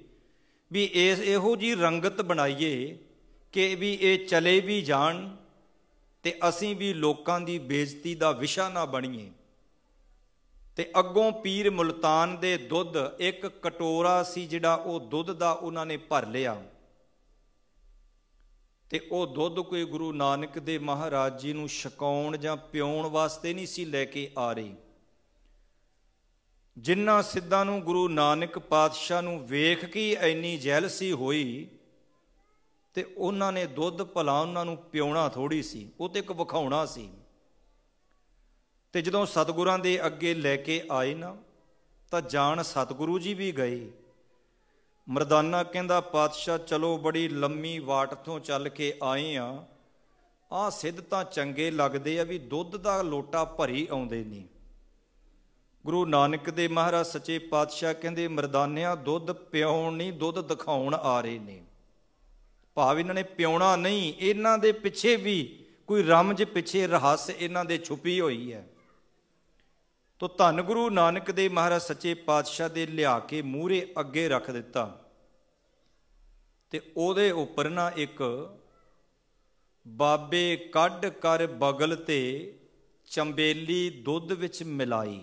ਵੀ ਇਹੋ ਜੀ ਰੰਗਤ ਬਣਾਈਏ ਕਿ ਵੀ ਇਹ ਚਲੇ ਵੀ ਜਾਣ ਤੇ ਅਸੀਂ ਵੀ ਲੋਕਾਂ ਦੀ ਬੇਇੱਜ਼ਤੀ ਦਾ ਵਿਸ਼ਾ ਨਾ ਬਣੀਏ। ਤੇ ਅੱਗੋਂ ਪੀਰ ਮੁਲਤਾਨ ਦੇ ਦੁੱਧ ਇੱਕ ਕਟੋਰਾ ਸੀ ਜਿਹੜਾ ਉਹ ਦੁੱਧ ਦਾ ਉਹਨਾਂ ਨੇ ਭਰ ਲਿਆ, ਤੇ ਉਹ ਦੁੱਧ ਕੋਈ ਗੁਰੂ ਨਾਨਕ ਦੇ ਮਹਾਰਾਜ ਜੀ ਨੂੰ ਛਕਾਉਣ ਜਾਂ ਪਿਉਣ ਵਾਸਤੇ ਨਹੀਂ ਸੀ ਲੈ ਕੇ ਆ ਰਹੇ। ਜਿਨ੍ਹਾਂ ਸਿੱਧਾਂ ਨੂੰ ਗੁਰੂ ਨਾਨਕ ਪਾਤਸ਼ਾਹ ਨੂੰ ਵੇਖ ਕੇ ਇੰਨੀ ਜੈਲਸੀ ਹੋਈ, ਤੇ ਉਹਨਾਂ ਨੇ ਦੁੱਧ ਭਲਾ ਉਹਨਾਂ ਨੂੰ ਪਿਉਣਾ ਥੋੜੀ ਸੀ, ਉਹ ਤੇ ਇੱਕ ਵਿਖਾਉਣਾ ਸੀ। ਤੇ ਜਦੋਂ ਸਤਿਗੁਰਾਂ ਦੇ ਅੱਗੇ ਲੈ ਕੇ ਆਏ ਨਾ, ਤਾਂ ਜਾਣ ਸਤਿਗੁਰੂ ਜੀ ਵੀ ਗਏ। ਮਰਦਾਨਾ ਕਹਿੰਦਾ ਪਾਤਸ਼ਾਹ ਚਲੋ ਬੜੀ ਲੰਮੀ ਵਾਟ ਤੋਂ ਚੱਲ ਕੇ ਆਏ ਆ, ਆਹ ਸਿੱਧ ਤਾਂ ਚੰਗੇ ਲੱਗਦੇ ਆ ਵੀ ਦੁੱਧ ਦਾ ਲੋਟਾ ਭਰੀ ਆਉਂਦੇ ਨੇ। ਗੁਰੂ ਨਾਨਕ ਦੇ ਮਹਾਰਾਜ ਸੱਚੇ ਪਾਤਸ਼ਾਹ ਕਹਿੰਦੇ ਮਰਦਾਨਿਆਂ ਦੁੱਧ ਪਿਉਣ ਨਹੀਂ, ਦੁੱਧ ਦਿਖਾਉਣ ਆ ਰਹੇ ਨੇ। ਭਾਵ ਇਹਨਾਂ ਨੇ ਪਿਉਣਾ ਨਹੀਂ, ਇਹਨਾਂ ਦੇ ਪਿੱਛੇ ਵੀ ਕੋਈ ਰਮਜ, ਪਿੱਛੇ ਰਹੱਸ ਇਹਨਾਂ ਦੇ ਛੁਪੀ ਹੋਈ ਹੈ। ਤੋ ਧੰਨ ਗੁਰੂ ਨਾਨਕ ਦੇ ਮਹਾਰਾਜ ਸੱਚੇ ਪਾਤਸ਼ਾਹ ਦੇ ਲਿਆ ਕੇ ਮੂਹਰੇ ਅੱਗੇ ਰੱਖ ਦਿੱਤਾ, ਤੇ ਉਹਦੇ ਉੱਪਰ ਨਾ ਇੱਕ ਬਾਬੇ ਕੱਢ ਕਰ ਬਗਲ ਤੇ ਚੰਬੇਲੀ ਦੁੱਧ ਵਿੱਚ ਮਿਲਾਈ।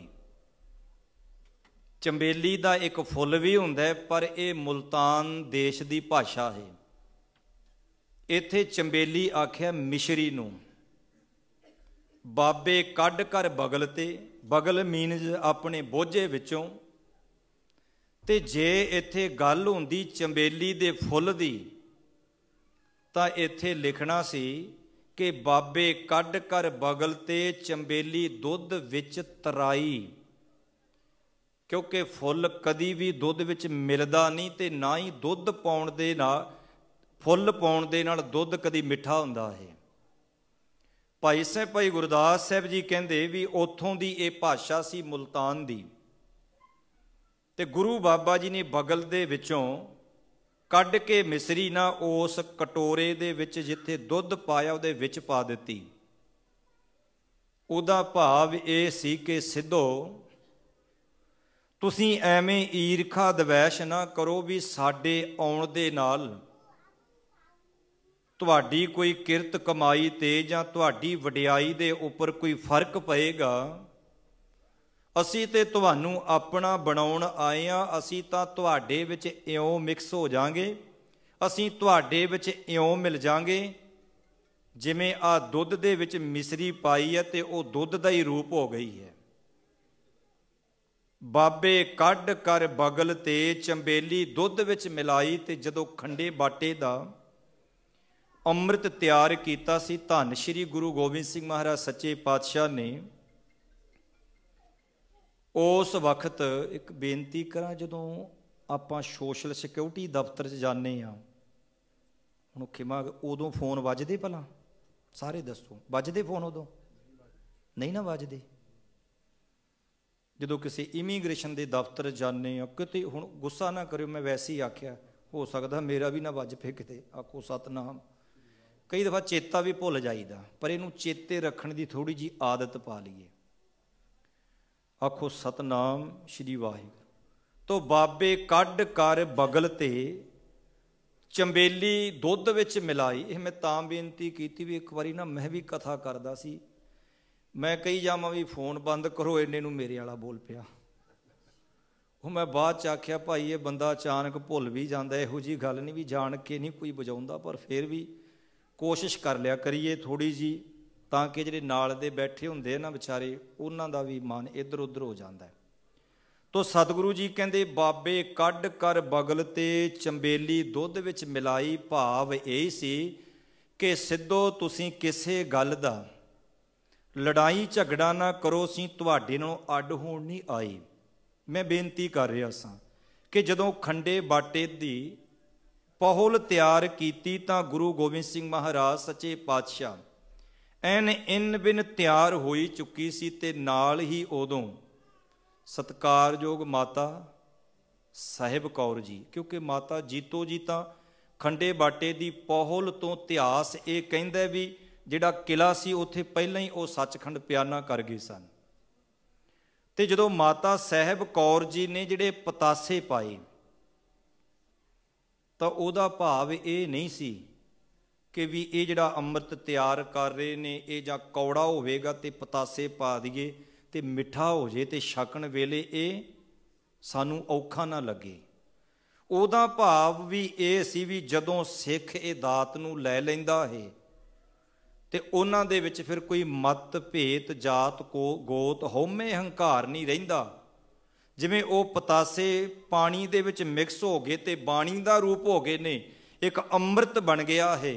ਚੰਬੇਲੀ ਦਾ ਇੱਕ ਫੁੱਲ ਵੀ ਹੁੰਦਾ ਹੈ, ਪਰ ਇਹ ਮੁਲਤਾਨ ਦੇਸ਼ ਦੀ ਭਾਸ਼ਾ ਹੈ। ਇੱਥੇ ਚੰਬੇਲੀ ਆਖਿਆ ਮਿਸ਼ਰੀ ਨੂੰ। ਬਾਬੇ ਕੱਢ ਕਰ ਬਗਲ ਤੇ, ਬਗਲ ਮੀਨਜ਼ ਆਪਣੇ ਬੋਝੇ ਵਿੱਚੋਂ। ਤੇ ਜੇ ਇੱਥੇ ਗੱਲ ਹੁੰਦੀ ਚੰਬੇਲੀ ਦੇ ਫੁੱਲ ਦੀ, ਤਾਂ ਇੱਥੇ ਲਿਖਣਾ ਸੀ ਕਿ ਬਾਬੇ ਕੱਢ ਕਰ ਬਗਲ ਤੇ ਚੰਬੇਲੀ ਦੁੱਧ ਵਿੱਚ ਤਰਾਈ, ਕਿਉਂਕਿ ਫੁੱਲ ਕਦੀ ਵੀ ਦੁੱਧ ਵਿੱਚ ਮਿਲਦਾ ਨਹੀਂ, ਤੇ ਨਾ ਹੀ ਦੁੱਧ ਪਾਉਣ ਦੇ ਨਾਲ, ਫੁੱਲ ਪਾਉਣ ਦੇ ਨਾਲ ਦੁੱਧ ਕਦੀ ਮਿੱਠਾ ਹੁੰਦਾ ਹੈ। ਭਾਈ ਸਾਹਿਬ, ਭਾਈ ਗੁਰਦਾਸ ਸਾਹਿਬ ਜੀ ਕਹਿੰਦੇ ਵੀ ਉੱਥੋਂ ਦੀ ਇਹ ਭਾਸ਼ਾ ਸੀ ਮੁਲਤਾਨ ਦੀ। ਤੇ ਗੁਰੂ ਬਾਬਾ ਜੀ ਨੇ ਬਗਲ ਦੇ ਵਿੱਚੋਂ ਕੱਢ ਕੇ ਮਿਸਰੀ ਨਾ ਉਸ ਕਟੋਰੇ ਦੇ ਵਿੱਚ ਜਿੱਥੇ ਦੁੱਧ ਪਾਇਆ ਉਹਦੇ ਵਿੱਚ ਪਾ ਦਿੱਤੀ। ਉਹਦਾ ਭਾਵ ਇਹ ਸੀ ਕਿ ਸਿੱਧੋ ਤੁਸੀਂ ਐਵੇਂ ਈਰਖਾ ਦਵੈਸ਼ ਨਾ ਕਰੋ ਵੀ ਸਾਡੇ ਆਉਣ ਦੇ ਨਾਲ ਤੁਹਾਡੀ ਕੋਈ ਕਿਰਤ ਕਮਾਈ ਤੇ ਜਾਂ ਤੁਹਾਡੀ ਵਡਿਆਈ ਦੇ ਉੱਪਰ ਕੋਈ ਫਰਕ ਪਏਗਾ। ਅਸੀਂ ਤੇ ਤੁਹਾਨੂੰ ਆਪਣਾ ਬਣਾਉਣ ਆਏ ਆ, ਅਸੀਂ ਤਾਂ ਤੁਹਾਡੇ ਵਿੱਚ ਇਉਂ ਮਿਕਸ ਹੋ ਜਾਾਂਗੇ, ਅਸੀਂ ਤੁਹਾਡੇ ਵਿੱਚ ਇਉਂ ਮਿਲ ਜਾਾਂਗੇ ਜਿਵੇਂ ਆ ਦੁੱਧ ਦੇ ਵਿੱਚ ਮਿਸਰੀ ਪਾਈ ਹੈ ਤੇ ਉਹ ਦੁੱਧ ਦਾ ਹੀ ਰੂਪ ਹੋ ਗਈ ਹੈ। ਬਾਬੇ ਕੱਢ ਕਰ ਬਗਲ ਤੇ ਚੰਬੇਲੀ ਦੁੱਧ ਵਿੱਚ ਮਿਲਾਈ, ਤੇ ਜਦੋਂ ਖੰਡੇ ਬਾਟੇ ਦਾ ਅੰਮ੍ਰਿਤ ਤਿਆਰ ਕੀਤਾ ਸੀ, ਧੰਨ ਸ਼੍ਰੀ ਗੁਰੂ ਗੋਬਿੰਦ ਸਿੰਘ ਮਹਾਰਾਜ ਸੱਚੇ ਪਾਤਸ਼ਾਹ ਨੇ ਉਸ ਵਕਤ ਇੱਕ ਬੇਨਤੀ ਕਰਾਂ, ਜਦੋਂ ਆਪਾਂ ਸੋਸ਼ਲ ਸਿਕਿਉਰਿਟੀ ਦਫ਼ਤਰ 'ਚ ਜਾਂਦੇ ਹਾਂ, ਹੁਣ ਖਿਮਾ ਉਦੋਂ ਫੋਨ ਵੱਜਦੇ ਭਲਾ? ਸਾਰੇ ਦੱਸੋ, ਵੱਜਦੇ ਫੋਨ ਉਦੋਂ? ਨਹੀਂ ਨਾ ਵੱਜਦੇ। ਜਦੋਂ ਕਿਸੇ ਇਮੀਗ੍ਰੇਸ਼ਨ ਦੇ ਦਫ਼ਤਰ ਜਾਂਦੇ ਆ ਕਿਤੇ, ਹੁਣ ਗੁੱਸਾ ਨਾ ਕਰਿਓ, ਮੈਂ ਵੈਸੇ ਹੀ ਆਖਿਆ, ਹੋ ਸਕਦਾ ਮੇਰਾ ਵੀ ਨਾ ਵੱਜ ਪਏ ਕਿਤੇ, ਆਖੋ ਸਤਨਾਮ। ਕਈ ਦਫਾ ਚੇਤਾ ਵੀ ਭੁੱਲ ਜਾਈਦਾ, ਪਰ ਇਹਨੂੰ ਚੇਤੇ ਰੱਖਣ ਦੀ ਥੋੜ੍ਹੀ ਜਿਹੀ ਆਦਤ ਪਾ ਲਈਏ। ਆਖੋ ਸਤਨਾਮ ਸ਼੍ਰੀ ਵਾਹਿਗੁਰੂ। ਤੋ ਬਾਬੇ ਕੱਢ ਕਰ ਬਗਲ ਤੇ ਚੰਬੇਲੀ ਦੁੱਧ ਵਿੱਚ ਮਿਲਾਈ। ਇਹ ਮੈਂ ਤਾਂ ਬੇਨਤੀ ਕੀਤੀ ਵੀ ਇੱਕ ਵਾਰੀ ਨਾ ਮੈਂ ਵੀ ਕਥਾ ਕਰਦਾ ਸੀ, ਮੈਂ ਕਹੀ ਜਾਵਾਂ ਵੀ ਫੋਨ ਬੰਦ ਕਰੋ, ਇੰਨੇ ਨੂੰ ਮੇਰੇ ਵਾਲਾ ਬੋਲ ਪਿਆ। ਉਹ ਮੈਂ ਬਾਅਦ 'ਚ ਆਖਿਆ ਭਾਈ ਇਹ ਬੰਦਾ ਅਚਾਨਕ ਭੁੱਲ ਵੀ ਜਾਂਦਾ, ਇਹੋ ਜਿਹੀ ਗੱਲ ਨਹੀਂ ਵੀ ਜਾਣ ਕੇ ਨਹੀਂ ਕੋਈ ਵਜਾਉਂਦਾ, ਪਰ ਫਿਰ ਵੀ ਕੋਸ਼ਿਸ਼ ਕਰ ਲਿਆ ਕਰੀਏ ਥੋੜ੍ਹੀ ਜਿਹੀ, ਤਾਂ ਕਿ ਜਿਹੜੇ ਨਾਲ ਦੇ ਬੈਠੇ ਹੁੰਦੇ ਆ ਨਾ ਵਿਚਾਰੇ, ਉਹਨਾਂ ਦਾ ਵੀ ਮਨ ਇੱਧਰ ਉੱਧਰ ਹੋ ਜਾਂਦਾ। ਤੋ ਸਤਿਗੁਰੂ ਜੀ ਕਹਿੰਦੇ ਬਾਬੇ ਕੱਢ ਕਰ ਬਗਲ ਤੇ ਚੰਬੇਲੀ ਦੁੱਧ ਵਿੱਚ ਮਿਲਾਈ। ਭਾਵ ਇਹ ਸੀ ਕਿ ਸਿੱਧੋ ਤੁਸੀਂ ਕਿਸੇ ਗੱਲ ਦਾ ਲੜਾਈ ਝਗੜਾ ਨਾ ਕਰੋ, ਅਸੀਂ ਤੁਹਾਡੇ ਨਾਲੋਂ ਅੱਡ ਹੋਣ ਨਹੀਂ ਆਏ। ਮੈਂ ਬੇਨਤੀ ਕਰ ਰਿਹਾ ਸਾਂ ਕਿ ਜਦੋਂ ਖੰਡੇ ਬਾਟੇ ਦੀ ਪਹੁਲ ਤਿਆਰ ਕੀਤੀ ਤਾਂ ਗੁਰੂ ਗੋਬਿੰਦ ਸਿੰਘ ਮਹਾਰਾਜ ਸੱਚੇ ਪਾਤਸ਼ਾਹ ਐਨ ਇਨ ਬਿਨ ਤਿਆਰ ਹੋਈ ਚੁੱਕੀ ਸੀ, ਤੇ ਨਾਲ ਹੀ ਉਦੋਂ ਸਤਿਕਾਰਯੋਗ ਮਾਤਾ ਸਾਹਿਬ ਕੌਰ ਜੀ, ਕਿਉਂਕਿ ਮਾਤਾ ਜੀਤੋ ਜੀ ਤਾਂ खंडे बाटे दी पौहल तो इतिहास ये कहंदा भी जिहड़ा किला सी उत्थे पहलां ही वो सचखंड प्याना कर गए सन। ते जदों माता साहिब कौर जी ने जिहड़े पतासे पाए तो उहदा भाव ये नहीं सी कि भी ये जिहड़ा अंमृत तैयार कर रहे ने ये जां कौड़ा होवेगा ते पतासे पा दईए ते मिठा हो जे ते छकण वेले ये सानू औखा ना लगे। ਉਹਦਾ ਭਾਵ ਵੀ ਇਹ ਸੀ ਵੀ ਜਦੋਂ ਸਿੱਖ ਇਹ ਦਾਤ ਨੂੰ ਲੈ ਲੈਂਦਾ ਹੈ ਤੇ ਉਹਨਾਂ ਦੇ ਵਿੱਚ ਫਿਰ ਕੋਈ ਮਤ ਭੇਤ ਜਾਤ ਕੋ ਗੋਤ ਹਉਮੈ ਹੰਕਾਰ ਨਹੀਂ ਰਹਿੰਦਾ। ਜਿਵੇਂ ਉਹ ਪਤਾਸੇ ਪਾਣੀ ਦੇ ਵਿੱਚ ਮਿਕਸ ਹੋ ਗਏ ਤੇ ਬਾਣੀ ਦਾ ਰੂਪ ਹੋ ਗਏ ਨੇ, ਇੱਕ ਅੰਮ੍ਰਿਤ ਬਣ ਗਿਆ ਹੈ।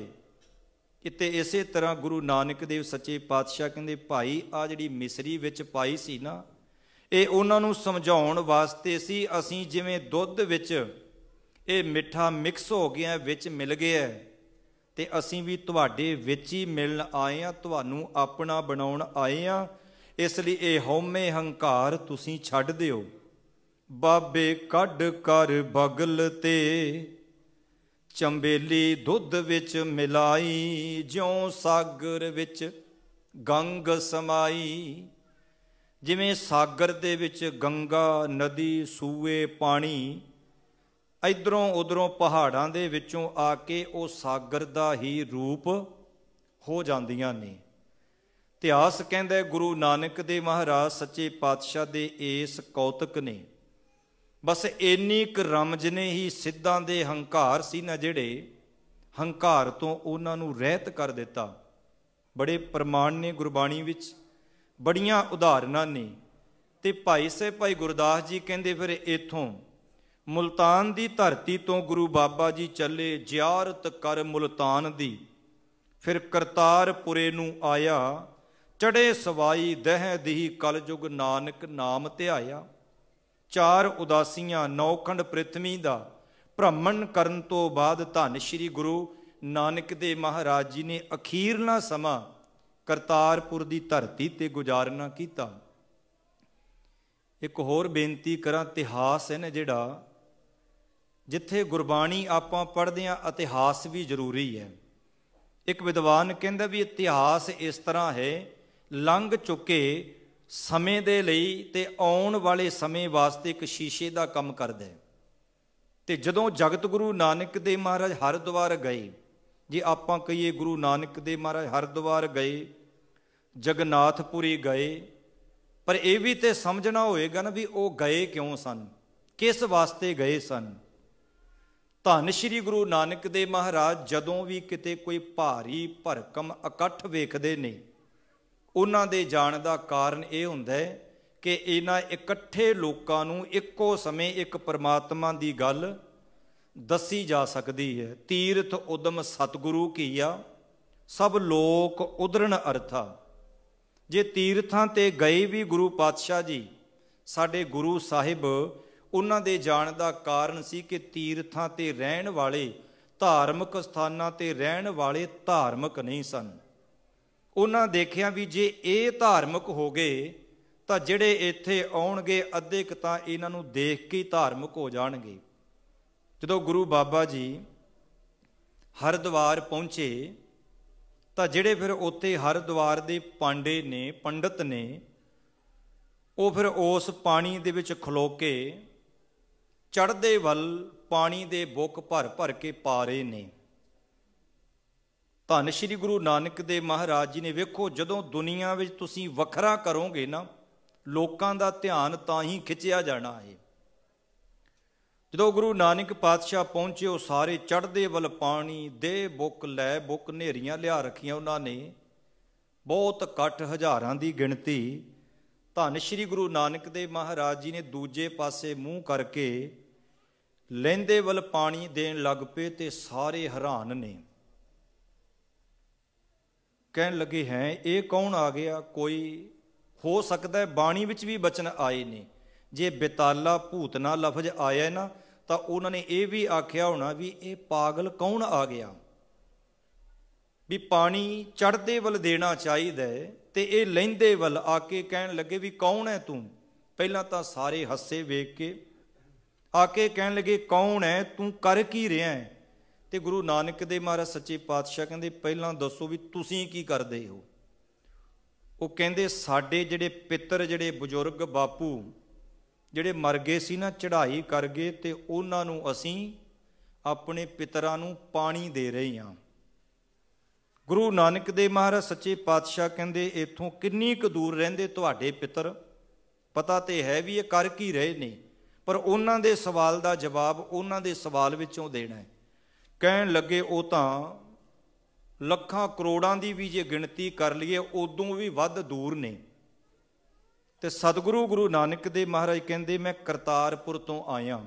ਕਿਤੇ ਇਸੇ ਤਰ੍ਹਾਂ ਗੁਰੂ ਨਾਨਕ ਦੇਵ ਸੱਚੇ ਪਾਤਸ਼ਾਹ ਕਹਿੰਦੇ ਭਾਈ ਆ ਜਿਹੜੀ ਮਿਸਰੀ ਵਿੱਚ ਪਾਈ ਸੀ ਨਾ ਇਹ ਉਹਨਾਂ ਨੂੰ ਸਮਝਾਉਣ ਵਾਸਤੇ ਸੀ। ਅਸੀਂ ਜਿਵੇਂ ਦੁੱਧ ਵਿੱਚ ਇਹ ਮਿੱਠਾ ਮਿਕਸ ਹੋ ਗਿਆ ਵਿੱਚ ਮਿਲ ਗਿਆ ਤੇ ਅਸੀਂ ਵੀ ਤੁਹਾਡੇ ਵਿੱਚ ਹੀ ਮਿਲਣ ਆਏ ਆ, ਤੁਹਾਨੂੰ ਆਪਣਾ ਬਣਾਉਣ ਆਏ ਆ। ਇਸ ਲਈ ਇਹ ਹਉਮੈ ਹੰਕਾਰ ਤੁਸੀਂ ਛੱਡ ਦਿਓ। ਬਾਬੇ ਕੱਢ ਕਰ ਬਗਲ ਤੇ ਚੰਬੇਲੀ ਦੁੱਧ ਵਿੱਚ ਮਿਲਾਈ, ਜਿਉਂ ਸਾਗਰ ਵਿੱਚ ਗੰਗ ਸਮਾਈ। ਜਿਵੇਂ ਸਾਗਰ ਦੇ ਵਿੱਚ ਗੰਗਾ ਨਦੀ ਸੂਏ ਪਾਣੀ ਇੱਧਰੋਂ ਉੱਧਰੋਂ ਪਹਾੜਾਂ ਦੇ ਵਿੱਚੋਂ ਆ ਕੇ ਉਹ ਸਾਗਰ ਦਾ ਹੀ ਰੂਪ ਹੋ ਜਾਂਦੀਆਂ ਨੇ। ਇਤਿਹਾਸ ਕਹਿੰਦਾ ਗੁਰੂ ਨਾਨਕ ਦੇਵ ਮਹਾਰਾਜ ਸੱਚੇ ਪਾਤਸ਼ਾਹ ਦੇ ਇਸ ਕੌਤਕ ਨੇ ਬਸ ਇੰਨੀ ਕੁ ਰਮਜ ਨੇ ਹੀ ਸਿੱਧਾਂ ਦੇ ਹੰਕਾਰ ਸੀ ਨਾ ਜਿਹੜੇ ਹੰਕਾਰ ਤੋਂ ਉਹਨਾਂ ਨੂੰ ਰਹਿਤ ਕਰ ਦਿੱਤਾ। ਬੜੇ ਪ੍ਰਮਾਣ ਨੇ ਗੁਰਬਾਣੀ ਵਿੱਚ, ਬੜੀਆਂ ਉਦਾਹਰਨਾਂ ਨੇ। ਤੇ ਭਾਈ ਸਾਹਿਬ ਭਾਈ ਗੁਰਦਾਸ ਜੀ ਕਹਿੰਦੇ ਫਿਰ ਇੱਥੋਂ ਮੁਲਤਾਨ ਦੀ ਧਰਤੀ ਤੋਂ ਗੁਰੂ ਬਾਬਾ ਜੀ ਚੱਲੇ ਜ਼ਿਆਰਤ ਕਰ ਮੁਲਤਾਨ ਦੀ। ਫਿਰ ਕਰਤਾਰਪੁਰੇ ਨੂੰ ਆਇਆ, ਚੜੇ ਸਵਾਈ ਦਹਿ ਦੀ ਕਲਯੁਗ ਨਾਨਕ ਨਾਮ ਧਿਆਇਆ। 4 ਉਦਾਸੀਆਂ 9 ਖੰਡ ਪ੍ਰਿਥਵੀ ਦਾ ਭ੍ਰਮਣ ਕਰਨ ਤੋਂ ਬਾਅਦ ਧੰਨ ਸ਼੍ਰੀ ਗੁਰੂ ਨਾਨਕ ਦੇਵ ਮਹਾਰਾਜ ਜੀ ਨੇ ਅਖੀਰਲਾ ਸਮਾਂ ਕਰਤਾਰਪੁਰ ਦੀ ਧਰਤੀ ਤੇ ਗੁਜ਼ਾਰਨਾ ਕੀਤਾ। ਇੱਕ ਹੋਰ ਬੇਨਤੀ ਕਰਾਂ, ਇਤਿਹਾਸ ਹੈ ਨਾ ਜਿਹੜਾ ਜਿੱਥੇ ਗੁਰਬਾਣੀ ਆਪਾਂ ਪੜ੍ਹਦੇ ਹਾਂ ਇਤਿਹਾਸ ਵੀ ਜ਼ਰੂਰੀ ਹੈ। ਇੱਕ ਵਿਦਵਾਨ ਕਹਿੰਦਾ ਵੀ ਇਤਿਹਾਸ ਇਸ ਤਰ੍ਹਾਂ ਹੈ ਲੰਘ ਚੁੱਕੇ ਸਮੇਂ ਦੇ ਲਈ ਤੇ ਆਉਣ ਵਾਲੇ ਸਮੇਂ ਵਾਸਤੇ ਇੱਕ ਸ਼ੀਸ਼ੇ ਦਾ ਕੰਮ ਕਰਦਾ ਹੈ। ਤੇ ਜਦੋਂ ਜਗਤ ਗੁਰੂ ਨਾਨਕ ਦੇਵ ਮਹਾਰਾਜ ਹਰਿਦੁਆਰ ਗਏ, ਜੇ ਆਪਾਂ ਕਹੀਏ ਗੁਰੂ ਨਾਨਕ ਦੇਵ ਮਹਾਰਾਜ ਹਰਿਦੁਆਰ ਗਏ, ਜਗਨਨਾਥਪੁਰੀ ਗਏ, ਪਰ ਇਹ ਵੀ ਤੇ ਸਮਝਣਾ ਹੋਏਗਾ ਨਾ ਵੀ ਉਹ ਗਏ ਕਿਉਂ ਸਨ, ਕਿਸ ਵਾਸਤੇ ਗਏ ਸਨ। ਧੰਨ ਸ਼੍ਰੀ ਗੁਰੂ ਨਾਨਕ ਦੇਵ ਮਹਾਰਾਜ ਜਦੋਂ ਵੀ ਕਿਤੇ ਕੋਈ ਭਾਰੀ ਭਰਕਮ ਇਕੱਠ ਵੇਖਦੇ ਨੇ ਉਹਨਾਂ ਦੇ ਜਾਣ ਦਾ ਕਾਰਨ ਇਹ ਹੁੰਦਾ ਹੈ ਕਿ ਇਹਨਾਂ ਇਕੱਠੇ ਲੋਕਾਂ ਨੂੰ ਇੱਕੋ ਸਮੇਂ ਇੱਕ ਪਰਮਾਤਮਾ ਦੀ ਗੱਲ ਦੱਸੀ ਜਾ ਸਕਦੀ ਹੈ। ਤੀਰਥ ਉਦਮ ਸਤਿਗੁਰੂ ਕੀਆ ਸਭ ਲੋਕ ਉਦਰਨ ਅਰਥਾ। ਜੇ ਤੀਰਥਾਂ ਤੇ ਗਏ ਵੀ ਗੁਰੂ ਪਾਤਸ਼ਾਹ ਜੀ ਸਾਡੇ ਗੁਰੂ ਸਾਹਿਬ, ਉਹਨਾਂ ਦੇ ਜਾਣ ਦਾ ਕਾਰਨ ਸੀ ਕਿ ਤੀਰਥਾਂ ਤੇ ਰਹਿਣ ਵਾਲੇ, ਧਾਰਮਿਕ ਸਥਾਨਾਂ ਤੇ ਰਹਿਣ ਵਾਲੇ ਧਾਰਮਿਕ ਨਹੀਂ ਸਨ। ਉਹਨਾਂ ਦੇਖਿਆ ਵੀ ਜੇ ਇਹ ਧਾਰਮਿਕ ਹੋ ਗਏ ਤਾਂ ਜਿਹੜੇ ਇੱਥੇ ਆਉਣਗੇ ਅੱਧੇ ਕੁ ਤਾਂ ਇਹਨਾਂ ਨੂੰ ਦੇਖ ਕੇ ਧਾਰਮਿਕ ਹੋ ਜਾਣਗੇ। ਜਦੋਂ ਗੁਰੂ ਬਾਬਾ ਜੀ ਹਰਿਦੁਆਰ ਪਹੁੰਚੇ ਤਾਂ ਜਿਹੜੇ ਫਿਰ ਉੱਥੇ ਹਰਿਦੁਆਰ ਦੇ ਪਾਂਡੇ ਨੇ, ਪੰਡਤ ਨੇ, ਉਹ ਫਿਰ ਉਸ ਪਾਣੀ ਦੇ ਵਿੱਚ ਖਲੋ ਕੇ ਚੜ੍ਹਦੇ ਵੱਲ ਪਾਣੀ ਦੇ ਬੁੱਕ ਭਰ ਭਰ ਕੇ ਪਾ ਰਹੇ ਨੇ। ਧੰਨ ਸ਼੍ਰੀ ਗੁਰੂ ਨਾਨਕ ਦੇਵ ਮਹਾਰਾਜ ਜੀ ਨੇ ਵੇਖੋ ਜਦੋਂ ਦੁਨੀਆ ਵਿੱਚ ਤੁਸੀਂ ਵੱਖਰਾ ਕਰੋਗੇ ਨਾ ਲੋਕਾਂ ਦਾ ਧਿਆਨ ਤਾਂ ਹੀ ਖਿੱਚਿਆ ਜਾਣਾ ਹੈ। ਜਦੋਂ ਗੁਰੂ ਨਾਨਕ ਪਾਤਸ਼ਾਹ ਪਹੁੰਚੇ ਉਹ ਸਾਰੇ ਚੜ੍ਹਦੇ ਵੱਲ ਪਾਣੀ ਦੇ ਬੁੱਕ ਲੈ ਬੁੱਕ ਨੇਰੀਆਂ ਲਿਆ ਰੱਖੀਆਂ ਉਹਨਾਂ ਨੇ, ਬਹੁਤ ਇਕੱਠ ਹਜ਼ਾਰਾਂ ਦੀ ਗਿਣਤੀ। ਧੰਨ ਸ਼੍ਰੀ ਗੁਰੂ ਨਾਨਕ ਦੇਵ ਮਹਾਰਾਜ ਜੀ ਨੇ ਦੂਜੇ ਪਾਸੇ ਮੂੰਹ ਕਰਕੇ ਲਹਿੰਦੇ ਵੱਲ ਪਾਣੀ ਦੇਣ ਲੱਗ ਪਏ ਤੇ ਸਾਰੇ ਹੈਰਾਨ ਨੇ, ਕਹਿਣ ਲੱਗੇ ਹੈ ਇਹ ਕੌਣ ਆ ਗਿਆ। ਕੋਈ ਹੋ ਸਕਦਾ ਹੈ ਬਾਣੀ ਵਿੱਚ ਵੀ ਬਚਨ ਆਏ ਨੇ, ਜੇ ਬਿਤਾਲਾ ਭੂਤਨਾ ਲਫ਼ਜ਼ ਆਇਆ ਨਾ ਤਾਂ ਉਹਨਾਂ ਨੇ ਇਹ ਵੀ ਆਖਿਆ ਹੋਣਾ ਵੀ ਇਹ ਪਾਗਲ ਕੌਣ ਆ ਗਿਆ, ਵੀ ਪਾਣੀ ਚੜ੍ਹਦੇ ਵੱਲ ਦੇਣਾ ਚਾਹੀਦਾ ਹੈ ਤੇ ਇਹ ਲਹਿੰਦੇ ਵੱਲ ਆ ਕੇ ਕਹਿਣ ਲੱਗੇ ਵੀ ਕੌਣ ਹੈ ਤੂੰ। ਪਹਿਲਾਂ ਤਾਂ ਸਾਰੇ ਹੱਸੇ ਵੇਖ ਕੇ, ਆ ਕੇ ਕਹਿਣ ਲੱਗੇ ਕੌਣ ਹੈ ਤੂੰ, ਕਰ ਕੀ ਰਿਹਾ ਹੈ। ਤੇ ਗੁਰੂ ਨਾਨਕ ਦੇਵ ਮਹਾਰਾਜ ਸੱਚੇ ਪਾਤਸ਼ਾਹ ਕਹਿੰਦੇ ਪਹਿਲਾਂ ਦੱਸੋ ਵੀ ਤੁਸੀਂ ਕੀ ਕਰਦੇ ਹੋ। ਉਹ ਕਹਿੰਦੇ ਸਾਡੇ ਜਿਹੜੇ ਪਿੱਤਰ, ਜਿਹੜੇ ਬਜ਼ੁਰਗ ਬਾਪੂ ਜਿਹੜੇ ਮਰ ਗਏ ਸੀ ਨਾ, ਚੜ੍ਹਾਈ ਕਰ ਗਏ, ਤੇ ਉਹਨਾਂ ਨੂੰ ਅਸੀਂ ਆਪਣੇ ਪਿਤਰਾਂ ਨੂੰ ਪਾਣੀ ਦੇ ਰਹੇ ਹਾਂ। ਗੁਰੂ ਨਾਨਕ ਦੇਵ ਮਹਾਰਾਜ ਸੱਚੇ ਪਾਤਸ਼ਾਹ ਕਹਿੰਦੇ ਇੱਥੋਂ ਕਿੰਨੀ ਕੁ ਦੂਰ ਰਹਿੰਦੇ ਤੁਹਾਡੇ ਪਿੱਤਰ? ਪਤਾ ਤੇ ਹੈ ਵੀ ਇਹ ਕਰ ਕੀ ਰਹੇ ਨੇ, ਪਰ ਉਹਨਾਂ ਦੇ ਸਵਾਲ ਦਾ ਜਵਾਬ ਉਹਨਾਂ ਦੇ ਸਵਾਲ ਵਿੱਚੋਂ ਦੇਣਾ ਹੈ। ਕਹਿਣ ਲੱਗੇ ਉਹ ਤਾਂ ਲੱਖਾਂ ਕਰੋੜਾਂ ਦੀ ਵੀ ਜੇ ਗਿਣਤੀ ਕਰ ਲਈਏ ਉਦੋਂ ਵੀ ਵੱਧ ਦੂਰ ਨੇ। ਤੇ ਸਤਿਗੁਰੂ ਗੁਰੂ ਨਾਨਕ ਦੇਵ ਮਹਾਰਾਜ ਕਹਿੰਦੇ ਮੈਂ ਕਰਤਾਰਪੁਰ ਤੋਂ ਆਇਆ,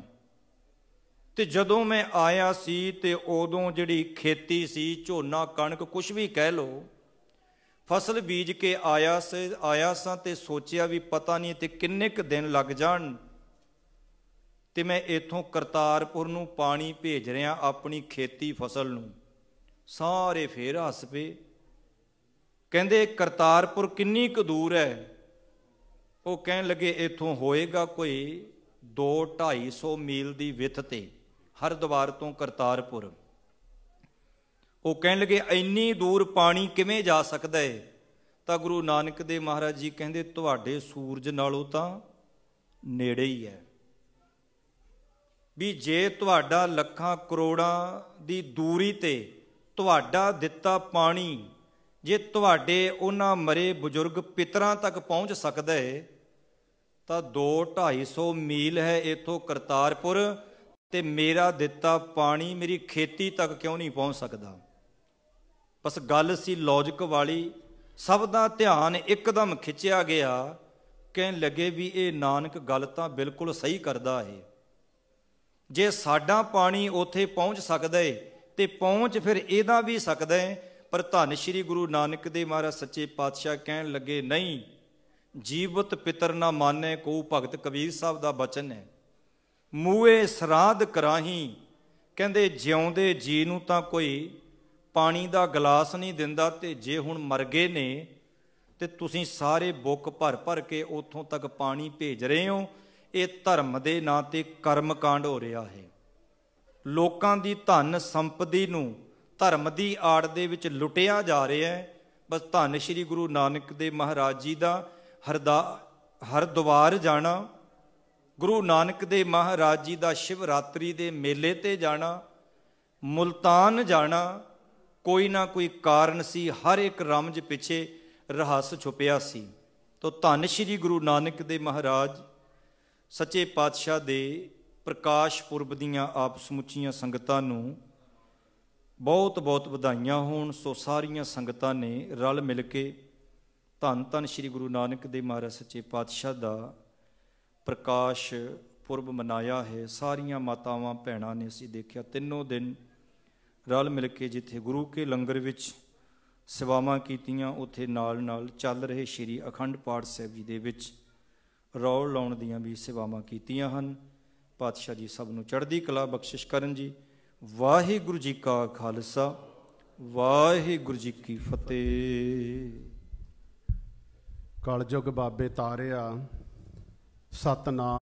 ਤੇ ਜਦੋਂ ਮੈਂ ਆਇਆ ਸੀ ਤੇ ਉਦੋਂ ਜਿਹੜੀ ਖੇਤੀ ਸੀ, ਝੋਨਾ ਕਣਕ ਕੁਛ ਵੀ ਕਹਿ ਲਓ, ਫਸਲ ਬੀਜ ਕੇ ਆਇਆ ਸਾਂ ਤੇ ਸੋਚਿਆ ਵੀ ਪਤਾ ਨਹੀਂ ਤੇ ਕਿੰਨੇ ਕੁ ਦਿਨ ਲੱਗ ਜਾਣ, ਤੇ ਮੈਂ ਇੱਥੋਂ ਕਰਤਾਰਪੁਰ ਨੂੰ ਪਾਣੀ ਭੇਜ ਰਿਹਾ ਆਪਣੀ ਖੇਤੀ ਫਸਲ ਨੂੰ। ਸਾਰੇ ਫੇਰ ਹੱਸ ਪਏ, ਕਹਿੰਦੇ ਕਰਤਾਰਪੁਰ ਕਿੰਨੀ ਕੁ ਦੂਰ ਹੈ? ਉਹ ਕਹਿਣ ਲੱਗੇ ਇੱਥੋਂ ਹੋਏਗਾ ਕੋਈ 200-250 ਮੀਲ ਦੀ ਵਿੱਥ ਤੇ, ਹਰਿਦੁਆਰ ਤੋਂ ਕਰਤਾਰਪੁਰ। ਉਹ ਕਹਿਣ ਲੱਗੇ ਇੰਨੀ ਦੂਰ ਪਾਣੀ ਕਿਵੇਂ ਜਾ ਸਕਦਾ ਹੈ? ਤਾਂ ਗੁਰੂ ਨਾਨਕ ਦੇਵ ਮਹਾਰਾਜ ਜੀ ਕਹਿੰਦੇ ਤੁਹਾਡੇ ਸੂਰਜ ਨਾਲੋਂ ਤਾਂ ਨੇੜੇ ਹੀ ਹੈ। ਵੀ ਜੇ ਤੁਹਾਡਾ ਲੱਖਾਂ ਕਰੋੜਾਂ ਦੀ ਦੂਰੀ ਤੇ ਤੁਹਾਡਾ ਦਿੱਤਾ ਪਾਣੀ ਜੇ ਤੁਹਾਡੇ ਉਹਨਾਂ ਮਰੇ ਬਜ਼ੁਰਗ ਪਿਤਰਾਂ ਤੱਕ ਪਹੁੰਚ ਸਕਦਾ ਹੈ, ਤਾਂ 200-250 ਮੀਲ ਹੈ ਇੱਥੋਂ ਕਰਤਾਰਪੁਰ, ਤੇ ਮੇਰਾ ਦਿੱਤਾ ਪਾਣੀ ਮੇਰੀ ਖੇਤੀ ਤੱਕ ਕਿਉਂ ਨਹੀਂ ਪਹੁੰਚ ਸਕਦਾ? ਬਸ ਗੱਲ ਸੀ ਲੌਜਿਕ ਵਾਲੀ, ਸਭ ਦਾ ਧਿਆਨ ਇੱਕਦਮ ਖਿੱਚਿਆ ਗਿਆ। ਕਹਿਣ ਲੱਗੇ ਵੀ ਇਹ ਨਾਨਕ ਗੱਲ ਤਾਂ ਬਿਲਕੁਲ ਸਹੀ ਕਰਦਾ ਹੈ। ਜੇ ਸਾਡਾ ਪਾਣੀ ਉੱਥੇ ਪਹੁੰਚ ਸਕਦਾ ਹੈ ਤੇ ਪਹੁੰਚ ਫਿਰ ਇਹਦਾ ਵੀ ਸਕਦਾ ਹੈ। ਪਰ ਧੰਨ ਸ਼੍ਰੀ ਗੁਰੂ ਨਾਨਕ ਦੇਵ ਮਹਾਰਾਜ ਸੱਚੇ ਪਾਤਸ਼ਾਹ ਕਹਿਣ ਲੱਗੇ ਨਹੀਂ, ਜੀਵਤ ਪਿਤਰ ਨਾ ਮਾਨੈ ਕੋ ਭਗਤ, ਕਬੀਰ ਸਾਹਿਬ ਦਾ ਬਚਨ ਹੈ। ਮੂਏ ਸਰਾਧ ਕਰਾਹੀ, ਕਹਿੰਦੇ ਜਿਉਂਦੇ ਜੀ ਨੂੰ ਤਾਂ ਕੋਈ ਪਾਣੀ ਦਾ ਗਲਾਸ ਨਹੀਂ ਦਿੰਦਾ, ਤੇ ਜੇ ਹੁਣ ਮਰ ਗਏ ਨੇ ਤੇ ਤੁਸੀਂ ਸਾਰੇ ਬੁੱਕ ਭਰ ਭਰ ਕੇ ਉੱਥੋਂ ਤੱਕ ਪਾਣੀ ਭੇਜ ਰਹੇ ਹੋ। ਇਹ ਧਰਮ ਦੇ ਨਾਂ ਤੇ ਕਰਮ ਕਾਂਡ ਹੋ ਰਿਹਾ ਹੈ। ਲੋਕਾਂ ਦੀ ਧਨ ਸੰਪਤੀ ਨੂੰ ਧਰਮ ਦੀ ਆੜ ਦੇ ਵਿੱਚ ਲੁੱਟਿਆ ਜਾ ਰਿਹਾ ਹੈ। ਬਸ ਧੰਨ ਸ਼੍ਰੀ ਗੁਰੂ ਨਾਨਕ ਦੇਵ ਮਹਾਰਾਜ ਜੀ ਦਾ ਹਰਿਦੁਆਰ ਜਾਣਾ, ਗੁਰੂ ਨਾਨਕ ਦੇਵ ਮਹਾਰਾਜ ਜੀ ਦਾ ਸ਼ਿਵਰਾਤਰੀ ਦੇ ਮੇਲੇ ਤੇ ਜਾਣਾ, ਮੁਲਤਾਨ ਜਾਣਾ, ਕੋਈ ਨਾ ਕੋਈ ਕਾਰਨ ਸੀ। ਹਰ ਇੱਕ ਰਮਜ ਪਿੱਛੇ ਰਹੱਸ ਛੁਪਿਆ ਸੀ। ਤੋ ਧੰਨ ਸ਼੍ਰੀ ਗੁਰੂ ਨਾਨਕ ਦੇਵ ਮਹਾਰਾਜ ਸੱਚੇ ਪਾਤਸ਼ਾਹ ਦੇ ਪ੍ਰਕਾਸ਼ ਪੁਰਬ ਦੀਆਂ ਆਪ ਸਮੁੱਚੀਆਂ ਸੰਗਤਾਂ ਨੂੰ ਬਹੁਤ ਬਹੁਤ ਵਧਾਈਆਂ ਹੋਣ। ਸੋ ਸਾਰੀਆਂ ਸੰਗਤਾਂ ਨੇ ਰਲ ਮਿਲ ਕੇ ਧੰਨ ਧੰਨ ਸ਼੍ਰੀ ਗੁਰੂ ਨਾਨਕ ਦੇਵ ਮਹਾਰਾਜ ਸੱਚੇ ਪਾਤਸ਼ਾਹ ਦਾ ਪ੍ਰਕਾਸ਼ ਪੁਰਬ ਮਨਾਇਆ ਹੈ। ਸਾਰੀਆਂ ਮਾਤਾਵਾਂ ਭੈਣਾਂ ਨੇ ਅਸੀਂ ਦੇਖਿਆ ਤਿੰਨੋਂ ਦਿਨ ਰਲ ਮਿਲ ਕੇ ਜਿੱਥੇ ਗੁਰੂ ਕੇ ਲੰਗਰ ਵਿੱਚ ਸੇਵਾਵਾਂ ਕੀਤੀਆਂ, ਉੱਥੇ ਨਾਲ ਨਾਲ ਚੱਲ ਰਹੇ ਸ਼੍ਰੀ ਅਖੰਡ ਪਾਠ ਸਾਹਿਬ ਜੀ ਦੇ ਵਿੱਚ ਰੌਲ ਲਾਉਣ ਦੀਆਂ ਵੀ ਸੇਵਾਵਾਂ ਕੀਤੀਆਂ ਹਨ। ਪਾਤਸ਼ਾਹ ਜੀ ਸਭ ਨੂੰ ਚੜ੍ਹਦੀ ਕਲਾ ਬਖਸ਼ਿਸ਼ ਕਰਨ ਜੀ। ਵਾਹਿਗੁਰੂ ਜੀ ਕਾ ਖਾਲਸਾ, ਵਾਹਿਗੁਰੂ ਜੀ ਕੀ ਫਤਿਹ। ਕਲਯੁਗ ਬਾਬੇ ਤਾਰਿਆ, ਸਤਨਾਮ